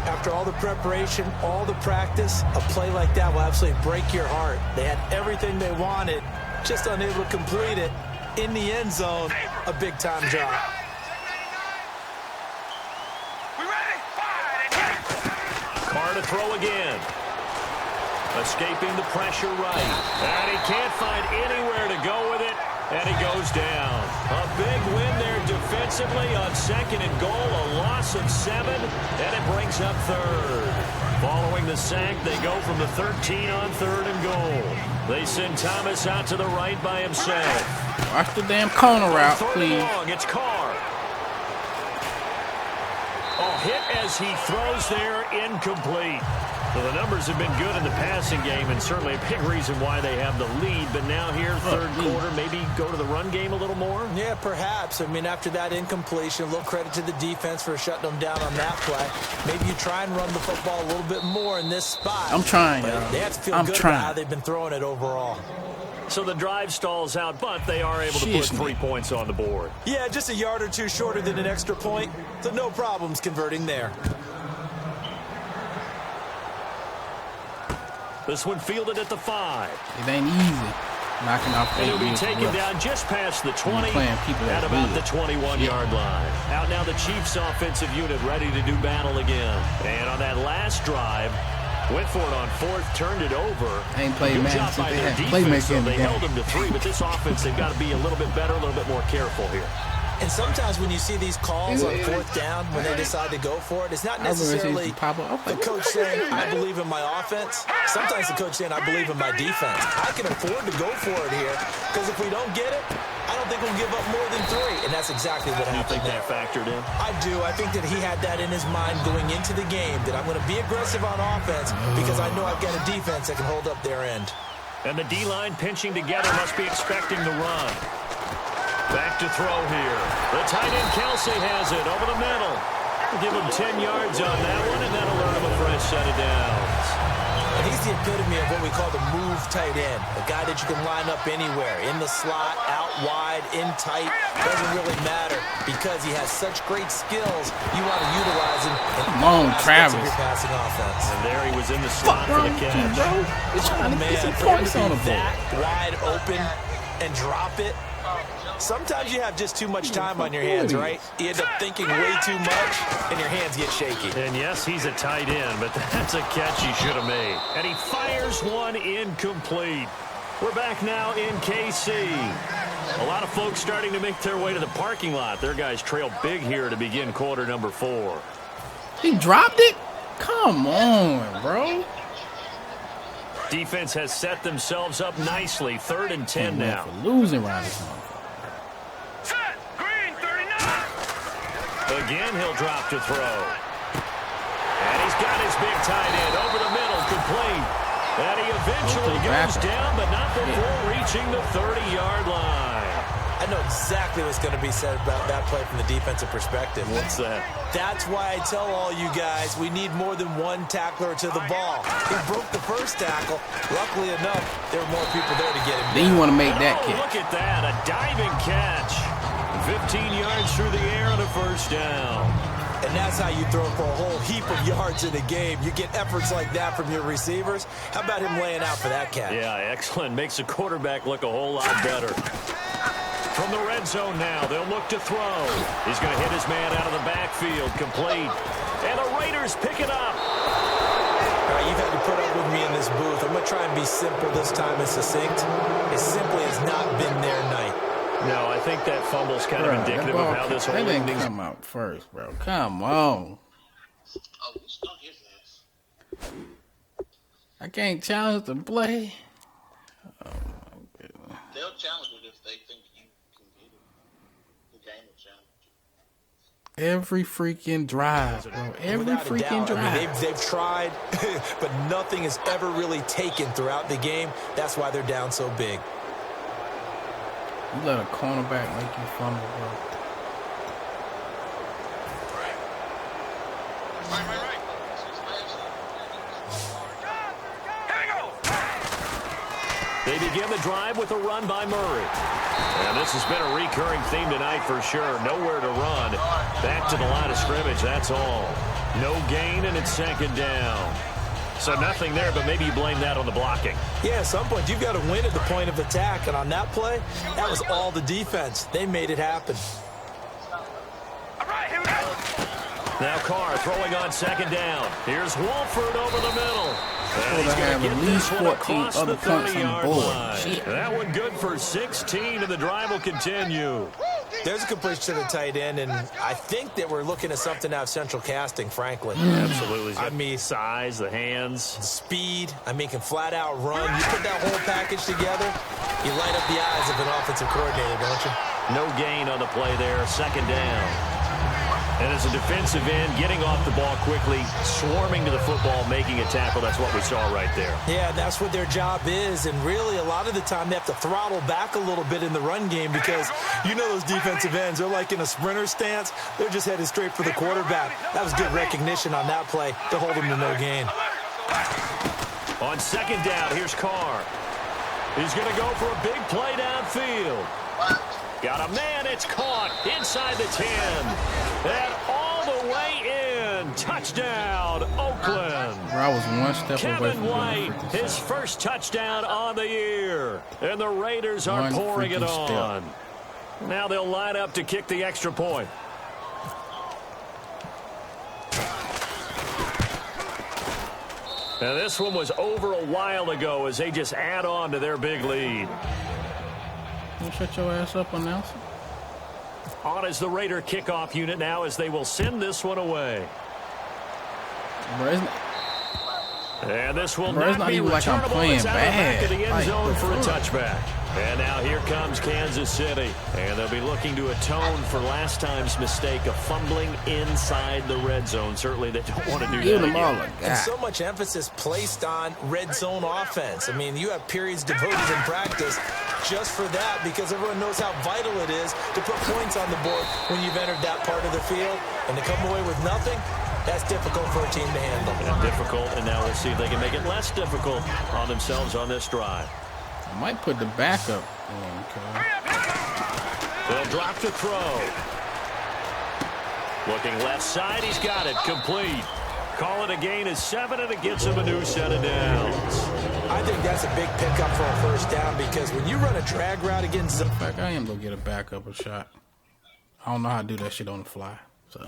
After all the preparation, all the practice, a play like that will absolutely break your heart. They had everything they wanted, just unable to complete it. In the end zone, a big-time job. Carr to throw again. Escaping the pressure right. And he can't find anywhere to go with it. And he goes down. A big win there defensively on 2nd and goal. A loss of 7. And it brings up 3rd. Following the sack, they go from the 13 on 3rd and goal. They send Thomas out to the right by himself. Watch the damn corner route, please. Long, it's Carr. Oh, hit as he throws there, incomplete. So the numbers have been good in the passing game, and certainly a big reason why they have the lead. But now here, 3rd quarter, maybe go to the run game a little more? Yeah, perhaps. I mean, after that incompletion, a little credit to the defense for shutting them down on that play. Maybe you try and run the football a little bit more in this spot. I'm trying, but they have to feel good about how they've been throwing it overall. So the drive stalls out, but they are able to put 3 points on the board. Yeah, just a yard or two shorter than an extra point, so no problems converting there. This one fielded at the 5. It ain't easy knocking off 8 and he'll be years taken down just past the 20 at about good. the 21-yard line. Out now the Chiefs offensive unit ready to do battle again. And on that last drive, went for it on 4th, turned it over. Ain't played Madden since they had playmaking. They held them to 3, but this offense, they've got to be a little bit better, a little bit more careful here. And sometimes when you see these calls on 4th down, when they decide to go for it, it's not necessarily the coach saying, I believe in my offense. Sometimes the coach saying, I believe in my defense. I can afford to go for it here, because if we don't get it, I don't think we'll give up more than 3. And that's exactly what happened. You think that factored in? I do. I think that he had that in his mind going into the game, that I'm going to be aggressive on offense because I know I've got a defense that can hold up their end. And the D-line pinching together must be expecting the run. Back to throw here. The tight end Kelsey has it over the middle. We'll give him 10 yards on that one, and that'll earn him a fresh set of downs. And he's the epitome of what we call the move tight end. A guy that you can line up anywhere. In the slot, out wide, in tight. Doesn't really matter because he has such great skills. You want to utilize him in all aspects of your passing offense. And there he was in the slot for the catch. For him to be that wide open and drop it. Sometimes you have just too much time on your hands, right? You end up thinking way too much, and your hands get shaky. And yes, he's a tight end, but that's a catch he should have made. And he fires one incomplete. We're back now in KC. A lot of folks starting to make their way to the parking lot. Their guys trail big here to begin quarter number 4. He dropped it? Come on, bro. Defense has set themselves up nicely. 3rd and 10 now. Losing around this one. Again, he'll drop to throw. And he's got his big tight end over the middle, complete. And he eventually goes down, but not before reaching the 30-yard line. I know exactly what's going to be said about that play from the defensive perspective. What's that? That's why I tell all you guys we need more than one tackler to the ball. He broke the first tackle. Luckily enough, there were more people there to get him down. Then you want to make that catch. Look at that, a diving catch. 15 yards through the air on a first down. And that's how you throw for a whole heap of yards in a game. You get efforts like that from your receivers. How about him laying out for that catch? Yeah, excellent. Makes the quarterback look a whole lot better. From the red zone now, they'll look to throw. He's going to hit his man out of the backfield, complete. And the Raiders pick it up. All right, you've had to put up with me in this booth. I'm going to try and be simple this time and succinct. It simply has not been their night. No, I think that fumble's kind of indicative of how this whole thing thing's come out first, bro. Come on. I can't challenge the play. Oh, my goodness. they'll challenge it if they think you can get it. The game will challenge it. Every freaking drive, bro. Every freaking drive. I mean, they've tried, but nothing is ever really taken throughout the game. That's why they're down so big. You let a cornerback make you fumble, bro. Right. They begin the drive with a run by Murray. And this has been a recurring theme tonight for sure. Nowhere to run. Back to the line of scrimmage, that's all. No gain, and it's second down. So nothing there, but maybe you blame that on the blocking. Yeah, at some point, you've got to win at the point of attack. And on that play, that was all the defense. They made it happen. All right, here we go. Now Carr throwing on second down. Here's Wolford over the middle. And he's going to have at least 14 other punts on the board. That one good for 16, and the drive will continue. There's a completion to the tight end, and I think that we're looking at something out of central casting, frankly. Absolutely. I mean, size, the hands. Speed. I mean, can flat out run. You put that whole package together, you light up the eyes of an offensive coordinator, don't you? No gain on the play there. Second down. And as a defensive end, getting off the ball quickly, swarming to the football, making a tackle, that's what we saw right there. Yeah, that's what their job is. And really, a lot of the time, they have to throttle back a little bit in the run game because you know those defensive ends, they're like in a sprinter stance. They're just headed straight for the quarterback. That was good recognition on that play to hold him to no gain. On second down, here's Carr. He's going to go for a big play downfield. Got a man, it's caught inside the 10. And all the way in. Touchdown, Oakland. I was one step away Kevin from White, his first touchdown on the year. And the Raiders are pouring it on. Now they'll line up to kick the extra point. Now this one was over a while ago as they just add on to their big lead. You shut your ass up, announcer. On is the Raider kickoff unit now as they will send this one away. And this will not be returnable. Like it's out of the back of the end zone for a sure. touchback. And now here comes Kansas City. And they'll be looking to atone for last time's mistake of fumbling inside the red zone. Certainly they don't want to do that again. And so much emphasis placed on red zone offense. I mean, you have periods devoted in practice just for that because everyone knows how vital it is to put points on the board when you've entered that part of the field. And to come away with nothing, that's difficult for a team to handle. And difficult, and now we'll see if they can make it less difficult on themselves on this drive. I might put the backup in, okay. They'll drop to throw. Looking left side, he's got it, complete. Call it a gain of 7, and it gets him a new set of downs. I think that's a big pickup for a first down because when you run a drag route against... In fact, I am going to get a backup a shot. I don't know how to do that shit on the fly, so...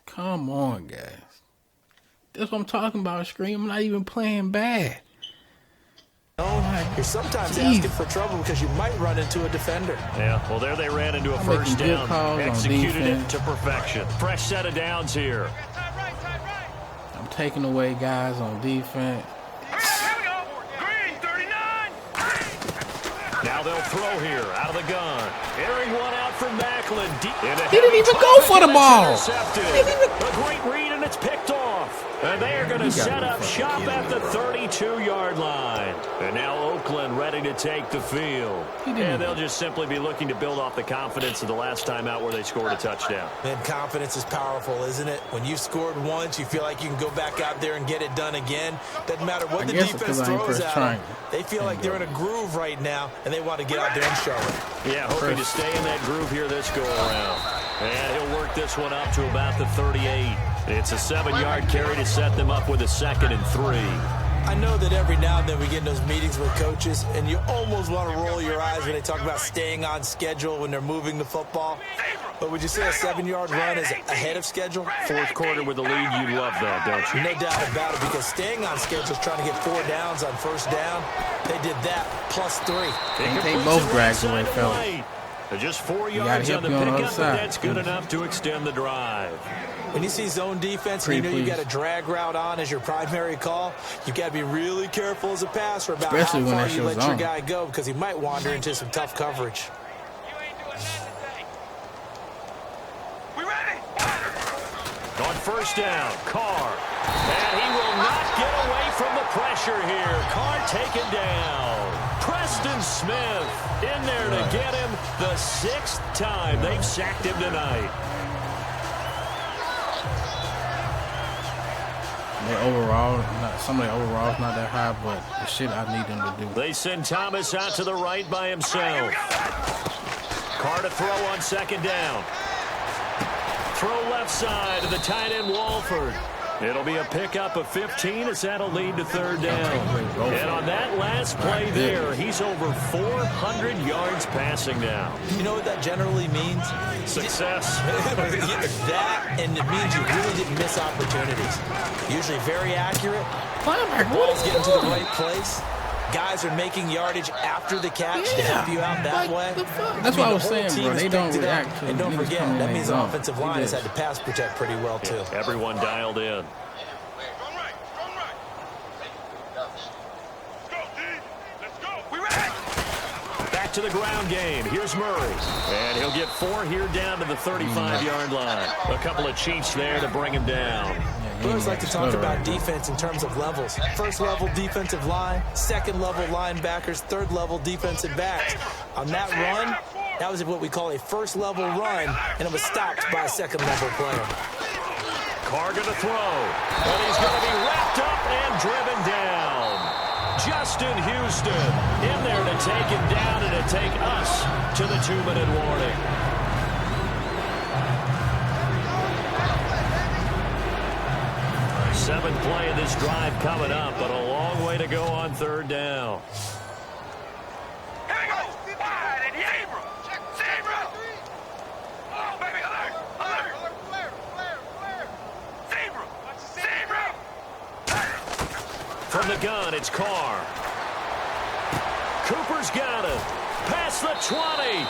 Come on, guys. That's what I'm talking about, Scream. I'm not even playing bad. You're sometimes asking for trouble because you might run into a defender. Yeah, well, there they ran into a first down. Executed it to perfection. Fresh set of downs here. I'm taking away guys on defense. Here we go. Green, 39. Now they'll throw here out of the gun. Airing one out from Macklin. He didn't even go for the ball. A great read, and it's picked off. And they are going to set up shop at the 32-yard line. And now Oakland ready to take the field. And they'll just simply be looking to build off the confidence of the last time out where they scored a touchdown. And confidence is powerful, isn't it? When you've scored once, you feel like you can go back out there and get it done again. Doesn't matter what the defense throws at them. They feel like they're in a groove right now, and they want to get out there and show it. Yeah, hoping to stay in that groove here this go-around. And he'll work this one up to about the 38. It's a 7-yard carry to set them up with a 2nd and 3. I know that every now and then we get in those meetings with coaches, and you almost want to roll your eyes when they talk about staying on schedule when they're moving the football. But would you say a 7-yard run is ahead of schedule? Fourth quarter with the lead, you love that, don't you? No doubt about it, because staying on schedule is trying to get 4 downs on first down. They did that plus 3. They take both drags away, fellas. Just 4 yards on the pickup, but that's good enough to extend the drive. When you see zone defense and you know you got a drag route on as your primary call, you got to be really careful as a passer about how far you let your guy go because he might wander into some tough coverage. We ready? On first down, Carr. And he will not get away from the pressure here. Carr taken down. Preston Smith in there to get him the 6th time they've sacked him tonight. Some of the overalls not that high, but the shit I need them to do. They send Thomas out to the right by himself. Carr to throw on second down. Throw left side to the tight end Walford. It'll be a pickup of 15 as that'll lead to third down. And on that last play there, he's over 400 yards passing now. You know what that generally means? Success. That, and it means you really didn't miss opportunities. Usually very accurate. Ball's getting to the right place. Guys are making yardage after the catch to help you out that way. That's what I was saying, bro. They don't react to it. And don't forget, that means the offensive line has had to pass protect pretty well, too. Everyone dialed in. Back to the ground game. Here's Murray. And he'll get 4 here down to the 35-yard line. A couple of cheats there to bring him down. We always like to talk about defense in terms of levels. First level defensive line, second level linebackers, third level defensive backs. On that run, that was what we call a first level run, and it was stopped by a second level player. Carr going to throw, and he's going to be wrapped up and driven down. Justin Houston in there to take him down and to take us to the 2-minute warning. Seventh play of this drive coming up, but a long way to go on third down. Here we go. Wide and Abram. Zebra. Oh, baby, alert. Zebra. From the gun, it's Carr. Cooper's got it. Past the 20.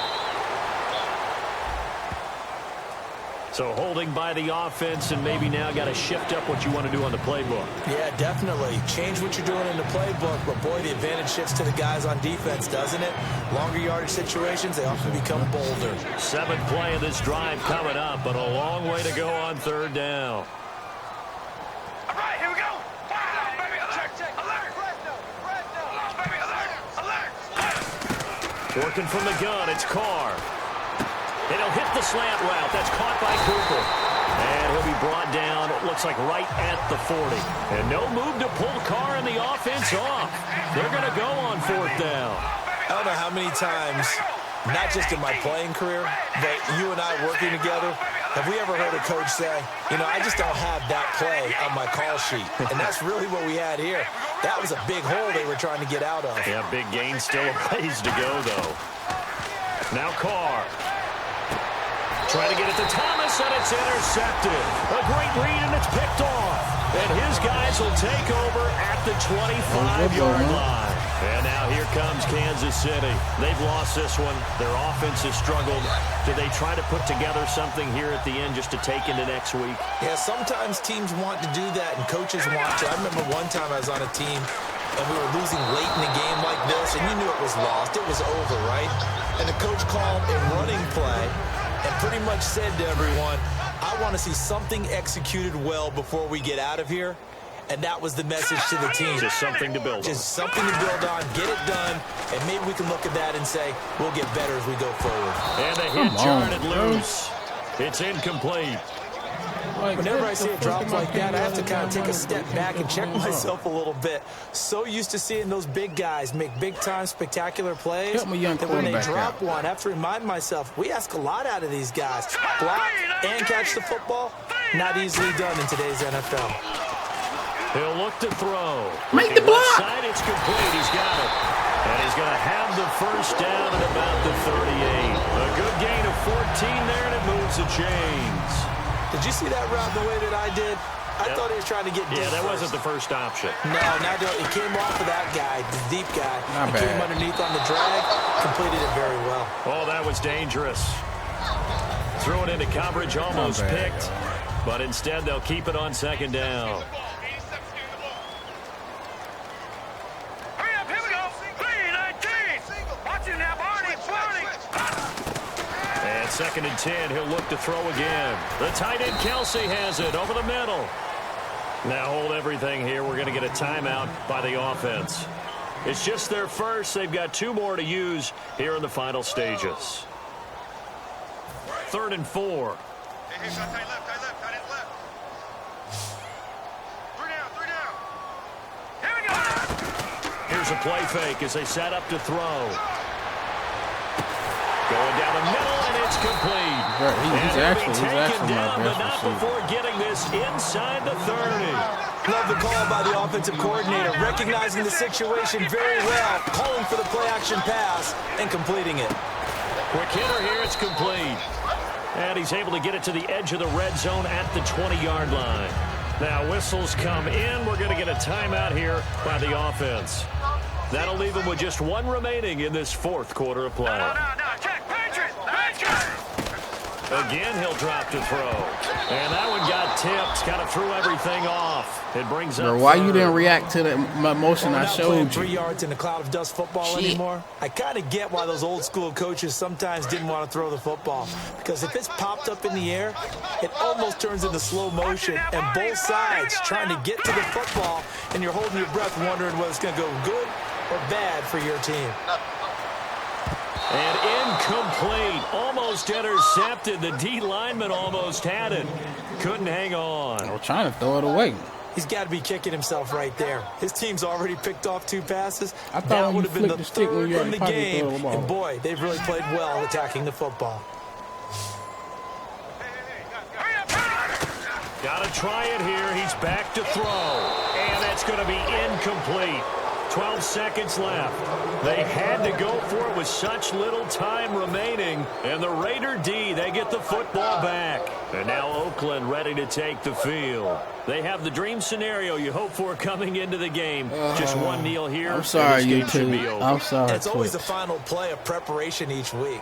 So holding by the offense, and maybe now got to shift up what you want to do on the playbook. Yeah, definitely. Change what you're doing in the playbook, but boy, the advantage shifts to the guys on defense, doesn't it? Longer yardage situations, they often become bolder. 7th play of this drive coming up, but a long way to go on third down. All right, here we go. Wow, baby, alert. Alert. Working from the gun, it's Carr. And he'll hit the slant route. That's caught by Cooper. And he'll be brought down, it looks like right at the 40. And no move to pull Carr and the offense off. They're going to go on 4th down. I don't know how many times, not just in my playing career, but you and I working together, have we ever heard a coach say, you know, I just don't have that play on my call sheet. And that's really what we had here. That was a big hole they were trying to get out of. Yeah, big gain, still a ways to go, though. Now Carr. Trying to get it to Thomas, and it's intercepted. A great read, and it's picked off. And his guys will take over at the 25-yard line. And now here comes Kansas City. They've lost this one. Their offense has struggled. Do they try to put together something here at the end just to take into next week? Yeah, sometimes teams want to do that, and coaches want to. I remember one time I was on a team, and we were losing late in a game like this, and you knew it was lost. It was over, right? And the coach called a running play and pretty much said to everyone, I want to see something executed well before we get out of here. And that was the message to the team. Just something to build on. Just something to build on, get it done, and maybe we can look at that and say, we'll get better as we go forward. And a hit jarred loose. It's incomplete. Whenever I see a drop like that, I have to kind of take a step back and check myself a little bit. So used to seeing those big guys make big-time spectacular plays that when they drop one, I have to remind myself, we ask a lot out of these guys. Block and catch the football, not easily done in today's NFL. He'll look to throw. Make the block. Side, it's complete. He's got it. And he's going to have the first down at about the 38. A good gain of 14 there, and it moves the chains. Did you see that route the way that I did? I thought he was trying to get deep. Yeah, that wasn't the first option. No, he came off of that guy, the deep guy. Not he bad. Came underneath on the drag, completed it very well. Oh, that was dangerous. Threw it into coverage, almost picked. But instead, they'll keep it on second down. Hurry up, here we go. 3-19. Watch it now, Barney. And 2nd and 10, he'll look to throw again. The tight end, Kelsey, has it over the middle. Now hold everything here. We're going to get a timeout by the offense. It's just their first. They've got 2 more to use here in the final stages. 3rd and 4. Hey, tight left. 3 down. Here we go. Here's a play fake as they set up to throw. Going down the middle, and it's complete. He's actually down, my but best not receiver. before getting this inside the 30. Love the call by the offensive coordinator, recognizing the situation very well, calling for the play-action pass, and completing it. Quick hitter here, it's complete. And he's able to get it to the edge of the red zone at the 20-yard line. Now whistles come in. We're going to get a timeout here by the offense. That'll leave him with just 1 remaining in this 4th quarter of play. No. Check. Patriots. Again, he'll drop to throw. And that one got tipped. Kind of threw everything off. It brings up why 3rd. you didn't react to my motion I showed 3 you? yards in a cloud of dust football anymore. I kind of get why those old school coaches sometimes didn't want to throw the football. Because if it's popped up in the air, it almost turns into slow motion. And both sides trying to get to the football, and you're holding your breath wondering whether it's going to go good or bad for your team. And incomplete. Almost intercepted. The D lineman almost had it. Couldn't hang on. I was trying to throw it away. He's got to be kicking himself right there. His team's already picked off 2 passes. I thought that when would you have been the flick the stick when 3rd you're in the probably game. throw the ball. And boy, they've really played well attacking the football. Got to try it here. He's back to throw. And that's going to be incomplete. 12 seconds left. They had to go for it with such little time remaining. And the Raider D, they get the football back. And now Oakland ready to take the field. They have the dream scenario you hope for coming into the game. Just 1 kneel here. I'm sorry, and this you game should be two. over. I'm sorry. It's always the Twitch. final play of preparation each week.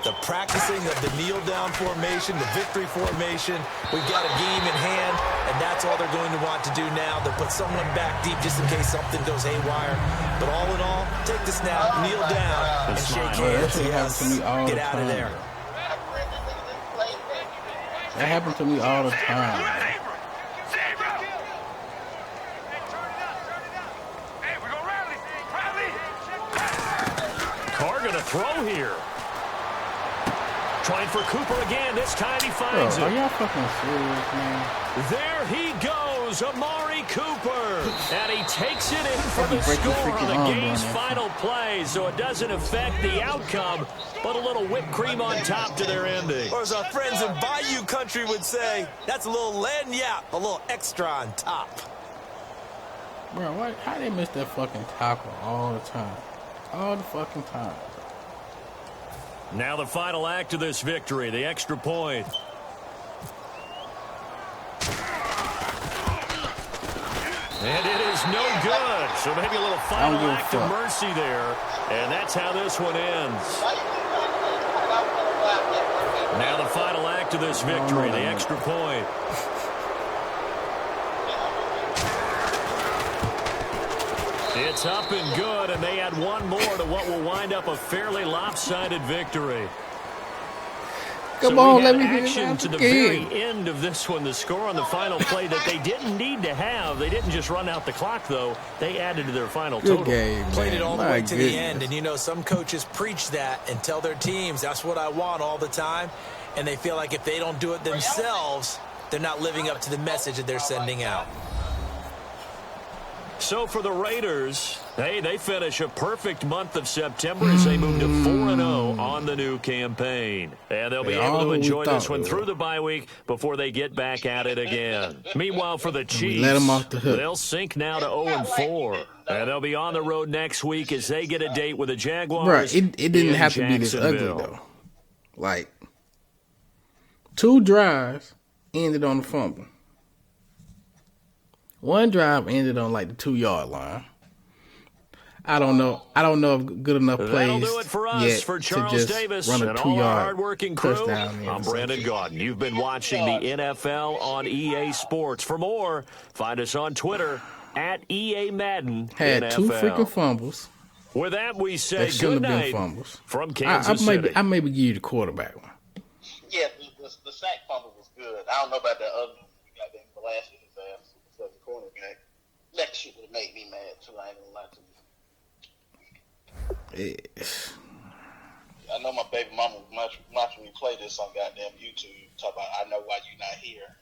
The practicing of the kneel-down formation, the victory formation. We've got a game in hand, and that's all they're going to want to do now. They'll put someone back deep just in case something goes haywire. But all in all, take the snap, kneel down, and shake hands. That happens to me all Get the out of time. there. That happened to me all the time. Hey, we're going to rally. Carr going to throw here. Trying for Cooper again. This time he finds Are it. y'all fucking serious, man? There he goes, Amari Cooper. And he takes it in for the break your score on freaking the arm game's doing that. final play. So it doesn't affect the outcome, but a little whipped cream on top to their ending. Or as our friends in Bayou country would say, that's a little lagniappe, a little extra on top. Bro, how they miss that fucking tackle all the time? All the fucking time. Now the final act of this victory, the extra point. And it is no good. So maybe a little final act of mercy there. And that's how this one ends. Now the final act of this victory, the extra point. It's up and good, and they add 1 more to what will wind up a fairly lopsided victory. Come so on, we let had me get action it to the again. very end of this one. The score on the final play that they didn't need to have. They didn't just run out the clock, though. They added to their final Good total. game, Played man. it all the My way to the goodness. end. And, you know, some coaches preach that and tell their teams, that's what I want all the time. And they feel like if they don't do it themselves, they're not living up to the message that they're sending out. So for the Raiders, hey, they finish a perfect month of September as they move to 4-0 on the new campaign. And they'll be able to enjoy this one through the bye week before they get back at it again. Meanwhile, for the Chiefs, let 'em off the hook. they'll sink now to 0-4. And they'll be on the road next week as they get a date with the Jaguars. Bro, it didn't in have to be this ugly, Jacksonville. though. Like, 2 drives ended on a fumble. One drive ended on like the 2-yard line. I don't know if good enough plays do it for us, yet for to Charles just Davis run a and all our 2-yard hard-working crew. touchdown. I'm Brandon Gaudin. You've been watching the NFL on EA Sports. For more, find us on Twitter at EA Madden Had NFL. 2 freaking fumbles. With that, we say That shouldn't good have night been fumbles. from Kansas City. I maybe give you the quarterback one. Yeah, the sack fumble was good. I don't know about that other one. You got them blasted his ass as the cornerback. That shit would have made me mad too. I ain't gonna lie to you. I know my baby mama was watching me play this on goddamn YouTube. Talk about I know why you not here.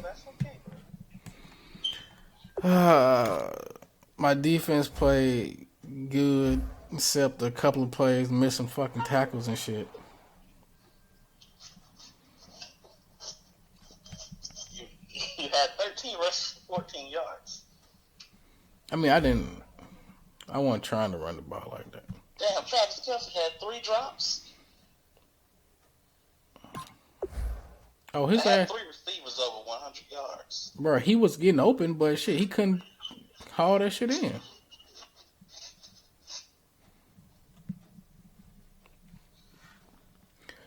That's okay, bro. My defense played good, except a couple of plays missing fucking tackles and shit. You had 13 rushes, 14 yards. I mean, I wasn't trying to run the ball like that. Damn, Travis Kelce had 3 drops. Oh, his had ass. 3 receivers over 100 yards. Bro, he was getting open, but shit, he couldn't haul that shit in.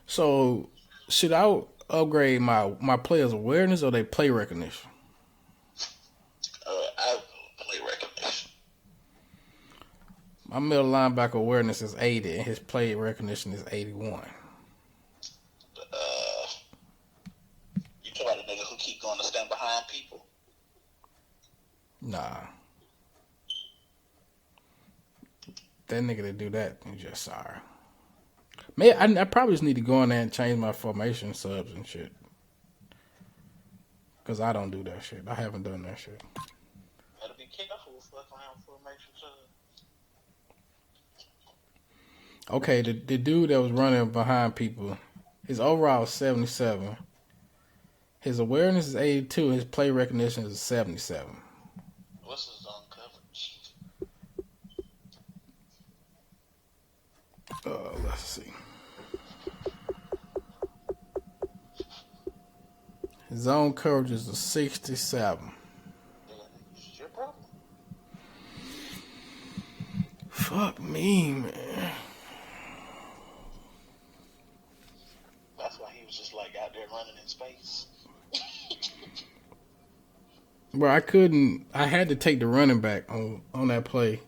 So, should I upgrade my players' awareness or they play recognition? I play recognition. My middle linebacker awareness is 80, and his play recognition is 81. You talk about a nigga who keep going to stand behind people? Nah. That nigga that do that, I'm just sorry. Man, I probably just need to go in there and change my formation subs and shit. Because I don't do that shit. I haven't done that shit. Gotta be careful with stuff around formation subs. Okay, the dude that was running behind people, his overall is 77. His awareness is 82. His play recognition is 77. What's his zone coverage? Let's see. His zone coverage is a 67. It's your problem. Fuck me, man. That's why he was just like out there running in space. Bro, I had to take the running back on that play,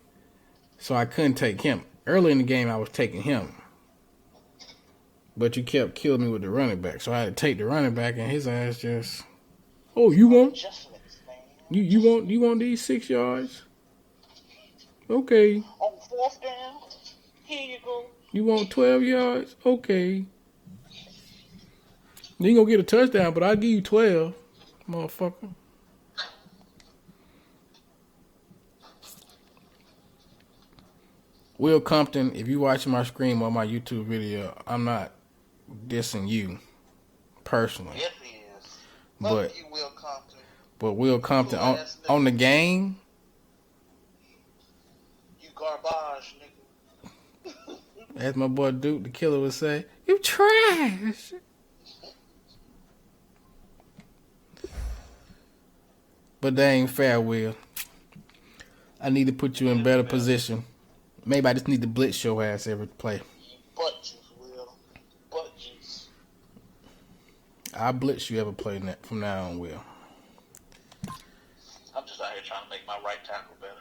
so I couldn't take him. Early in the game, I was taking him, but you kept killing me with the running back, so I had to take the running back, and his ass just, oh, you want these 6 yards? Okay. On 4th down, here you go. You want 12 yards? Okay. You ain't gonna get a touchdown, but I'll give you 12, motherfucker. Will Compton, if you watching my stream or my YouTube video, I'm not dissing you personally. Yes, he is. But you, Will Compton. But Will Compton on the game. You garbage, nigga. As my boy Duke the Killer would say, you trash. But that ain't fair, Will. I need to put you in better position. Maybe I just need to blitz your ass every play. Butt juice, Will. Butt juice. I'll blitz you every play from now on, Will. I'm just out here trying to make my right tackle better.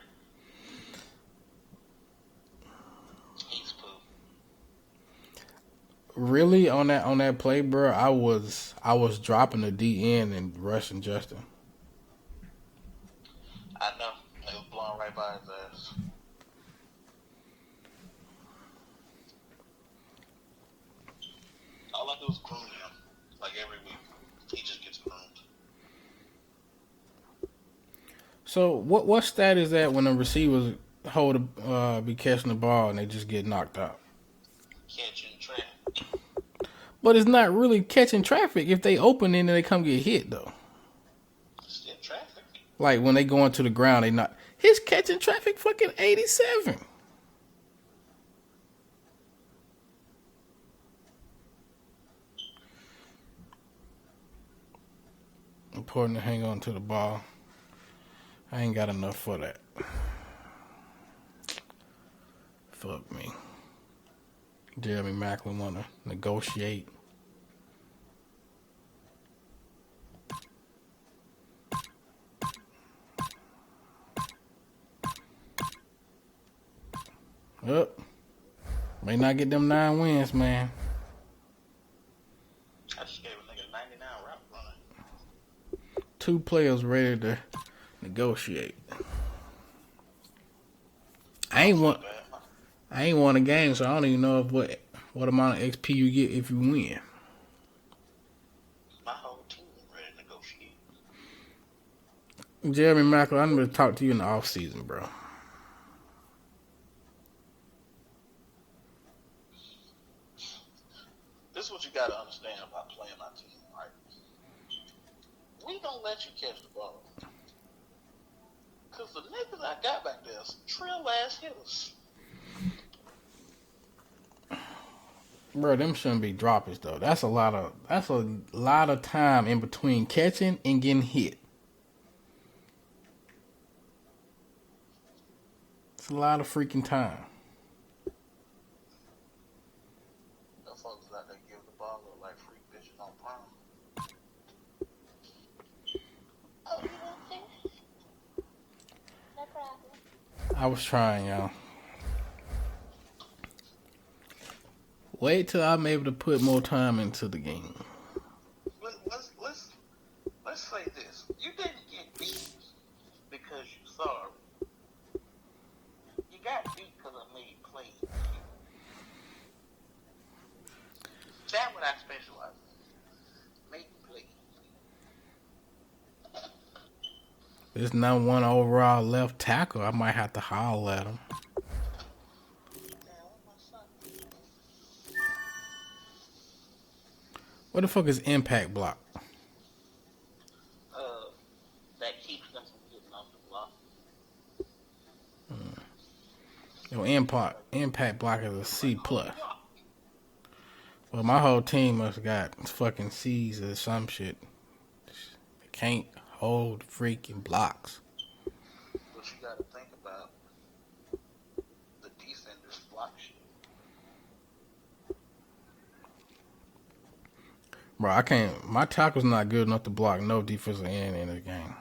He's poop. Really, on that play, bro, I was dropping the DN and rushing Justin. I know. It was blowing right by his ass. All I do is groom him. Like every week. He just gets groomed. So what stat is that when the receivers be catching the ball and they just get knocked out? Catching traffic. But it's not really catching traffic if they open and they come get hit though. Still traffic. Like when they go into the ground, they not. His catching traffic fucking 87. Important to hang on to the ball. I ain't got enough for that. Fuck me. Jeremy Maclin wanna negotiate. Up. May not get them 9 wins, man. I just gave a nigga 99 route running. 2 players ready to negotiate. I ain't won a game, so I don't even know what amount of XP you get if you win. My whole team ready to negotiate. Jeremy Maclin, I'm gonna talk to you in the off season, bro. This is what you gotta understand about playing my team, right? We don't let you catch the ball. Cause the niggas I got back there are some trill ass hitters. Bro, them shouldn't be droppers though. That's a lot of time in between catching and getting hit. It's a lot of freaking time. Them folks out there give the ball look like freak bitches on prom. Oh, you don't think? No problem. I was trying, y'all. Wait till I'm able to put more time into the game. Let's say this. You didn't get beat because you sorry. You got beat because I made plays. That's what I specialize in. Making plays. There's not one overall left tackle. I might have to holler at him. What the fuck is impact block? That keeps them from getting off the block. Yo, impact block is a C+. Well, my whole team must have got fucking C's or some shit. They can't hold freaking blocks. But you gotta think about the defenders block shit. Bro, I can't. My tackle's not good enough to block no defensive end in the game.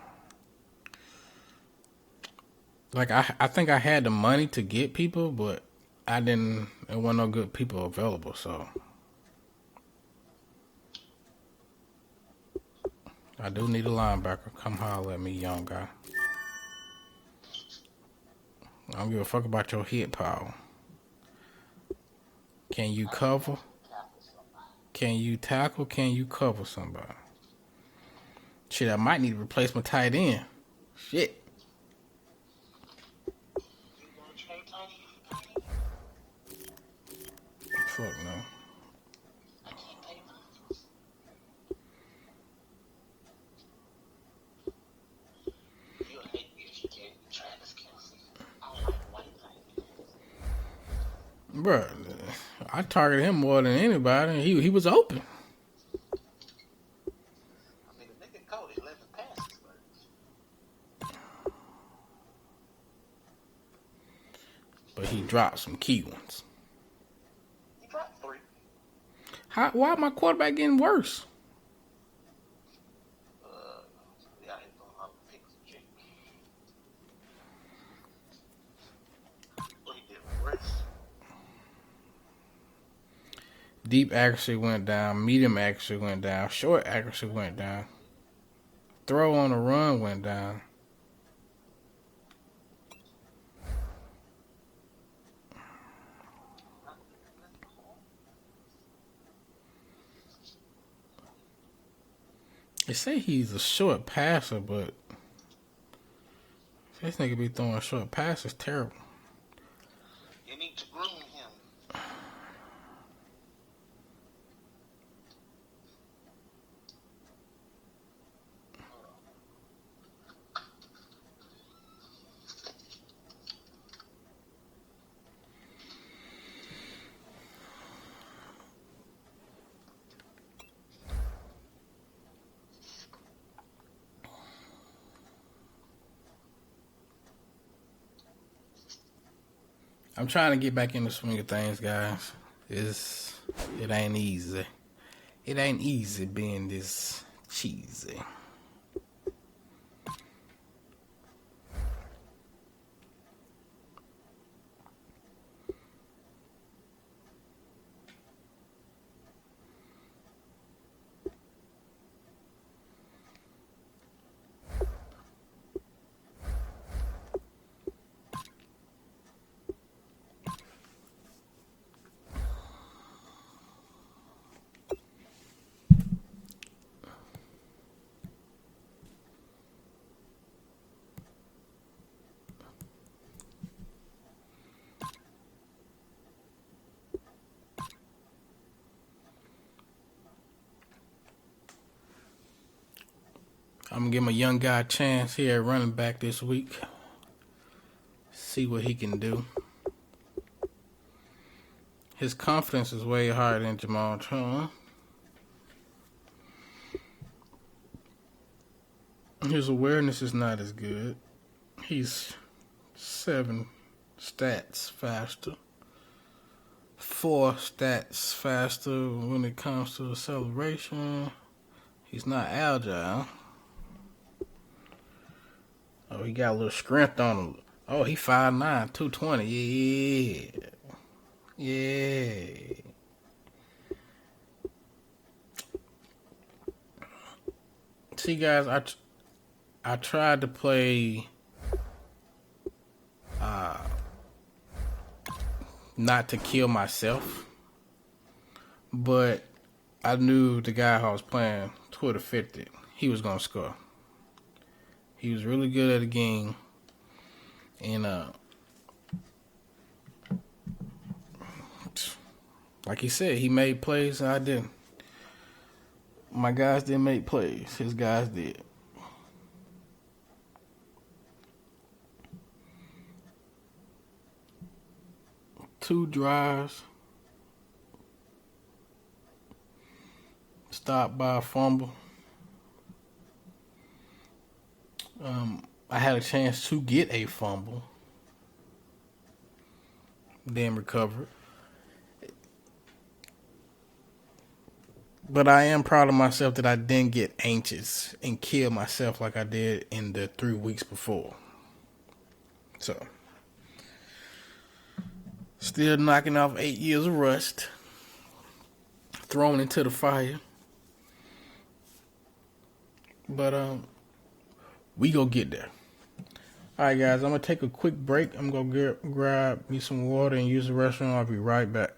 Like, I think I had the money to get people, but I didn't. There wasn't no good people available, so. I do need a linebacker. Come holler at me, young guy. I don't give a fuck about your hit power. Can you cover? Can you tackle? Can you cover somebody? Shit, I might need to replace my tight end. Shit. Fuck no. Bruh, I targeted him more than anybody. He was open. I mean, the nigga caught 11 passes, but he dropped some key ones. He dropped 3. Why my quarterback getting worse? Yeah, he's gonna have to pick some shit. What he did worse. Deep accuracy went down. Medium accuracy went down. Short accuracy went down. Throw on the run went down. They say he's a short passer, but this nigga be throwing short passes terrible. You need to groom him. I'm trying to get back in the swing of things, guys. It ain't easy. It ain't easy being this cheesy. I'm going to give my young guy a chance here at running back this week. See what he can do. His confidence is way higher than Jamal Charles. His awareness is not as good. He's 7 stats faster. 4 stats faster when it comes to acceleration. He's not agile. Oh, he got a little strength on him. Oh, he 5'9", 220. Yeah. See, guys, I tried to play not to kill myself, but I knew the guy I was playing, Twitter 50, he was going to score. He was really good at the game, and like he said, he made plays and I didn't. My guys didn't make plays. His guys did. Two drives. Stopped by a fumble. I had a chance to get a fumble. Then recovered. But I am proud of myself that I didn't get anxious and kill myself like I did in the 3 weeks before. So, still knocking off 8 years of rust. Thrown into the fire. But, we go get there. Alright, guys, I'm going to take a quick break. I'm going to grab me some water and use the restroom. I'll be right back.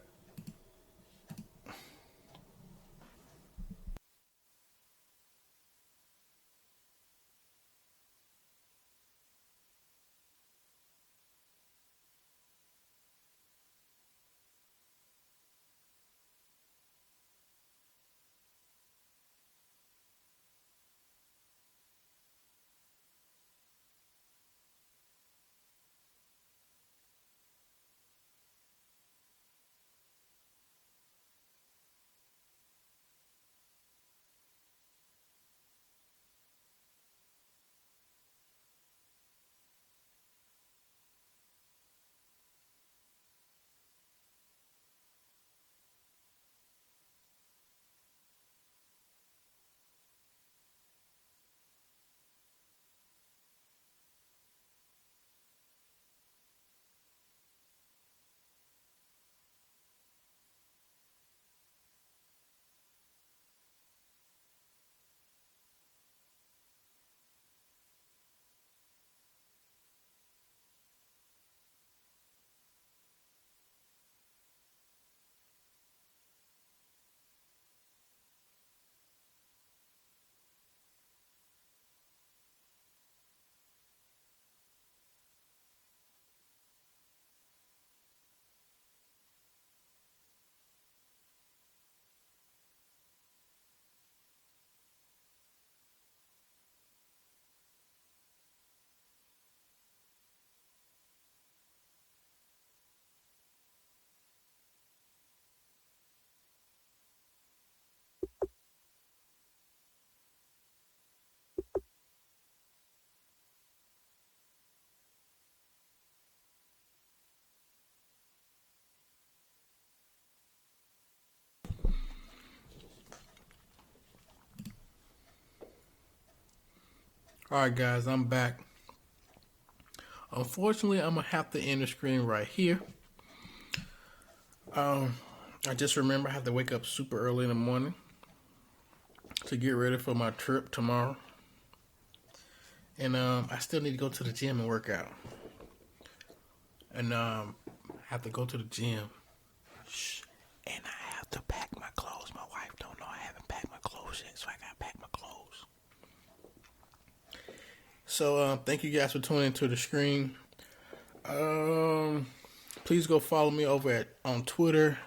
Alright guys, I'm back. Unfortunately, I'm going to have to end the screen right here. I just remember I have to wake up super early in the morning to get ready for my trip tomorrow. And I still need to go to the gym and work out. And I have to go to the gym. And I have to pack my clothes. My wife don't know I haven't packed my clothes yet, so I got to pack my clothes. So thank you guys for tuning into the screen. Please go follow me over on Twitter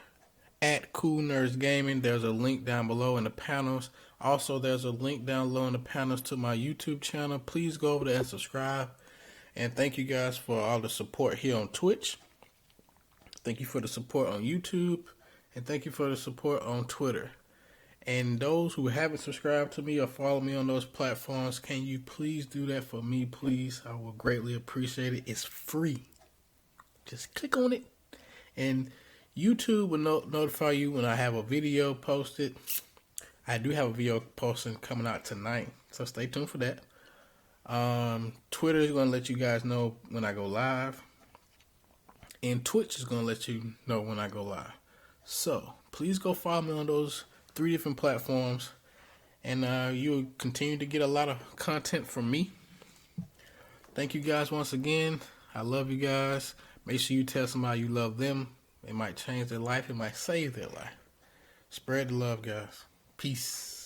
at CoolNerdsGaming. There's a link down below in the panels. Also, there's a link down below in the panels to my YouTube channel. Please go over there and subscribe. And thank you guys for all the support here on Twitch. Thank you for the support on YouTube. And thank you for the support on Twitter. And those who haven't subscribed to me or follow me on those platforms, can you please do that for me, please? I will greatly appreciate it. It's free. Just click on it. And YouTube will notify you when I have a video posted. I do have a video posting coming out tonight, so stay tuned for that. Twitter is going to let you guys know when I go live. And Twitch is going to let you know when I go live. So, please go follow me on those 3 different platforms. And you'll continue to get a lot of content from me. Thank you guys once again. I love you guys. Make sure you tell somebody you love them. It might change their life. It might save their life. Spread the love, guys. Peace.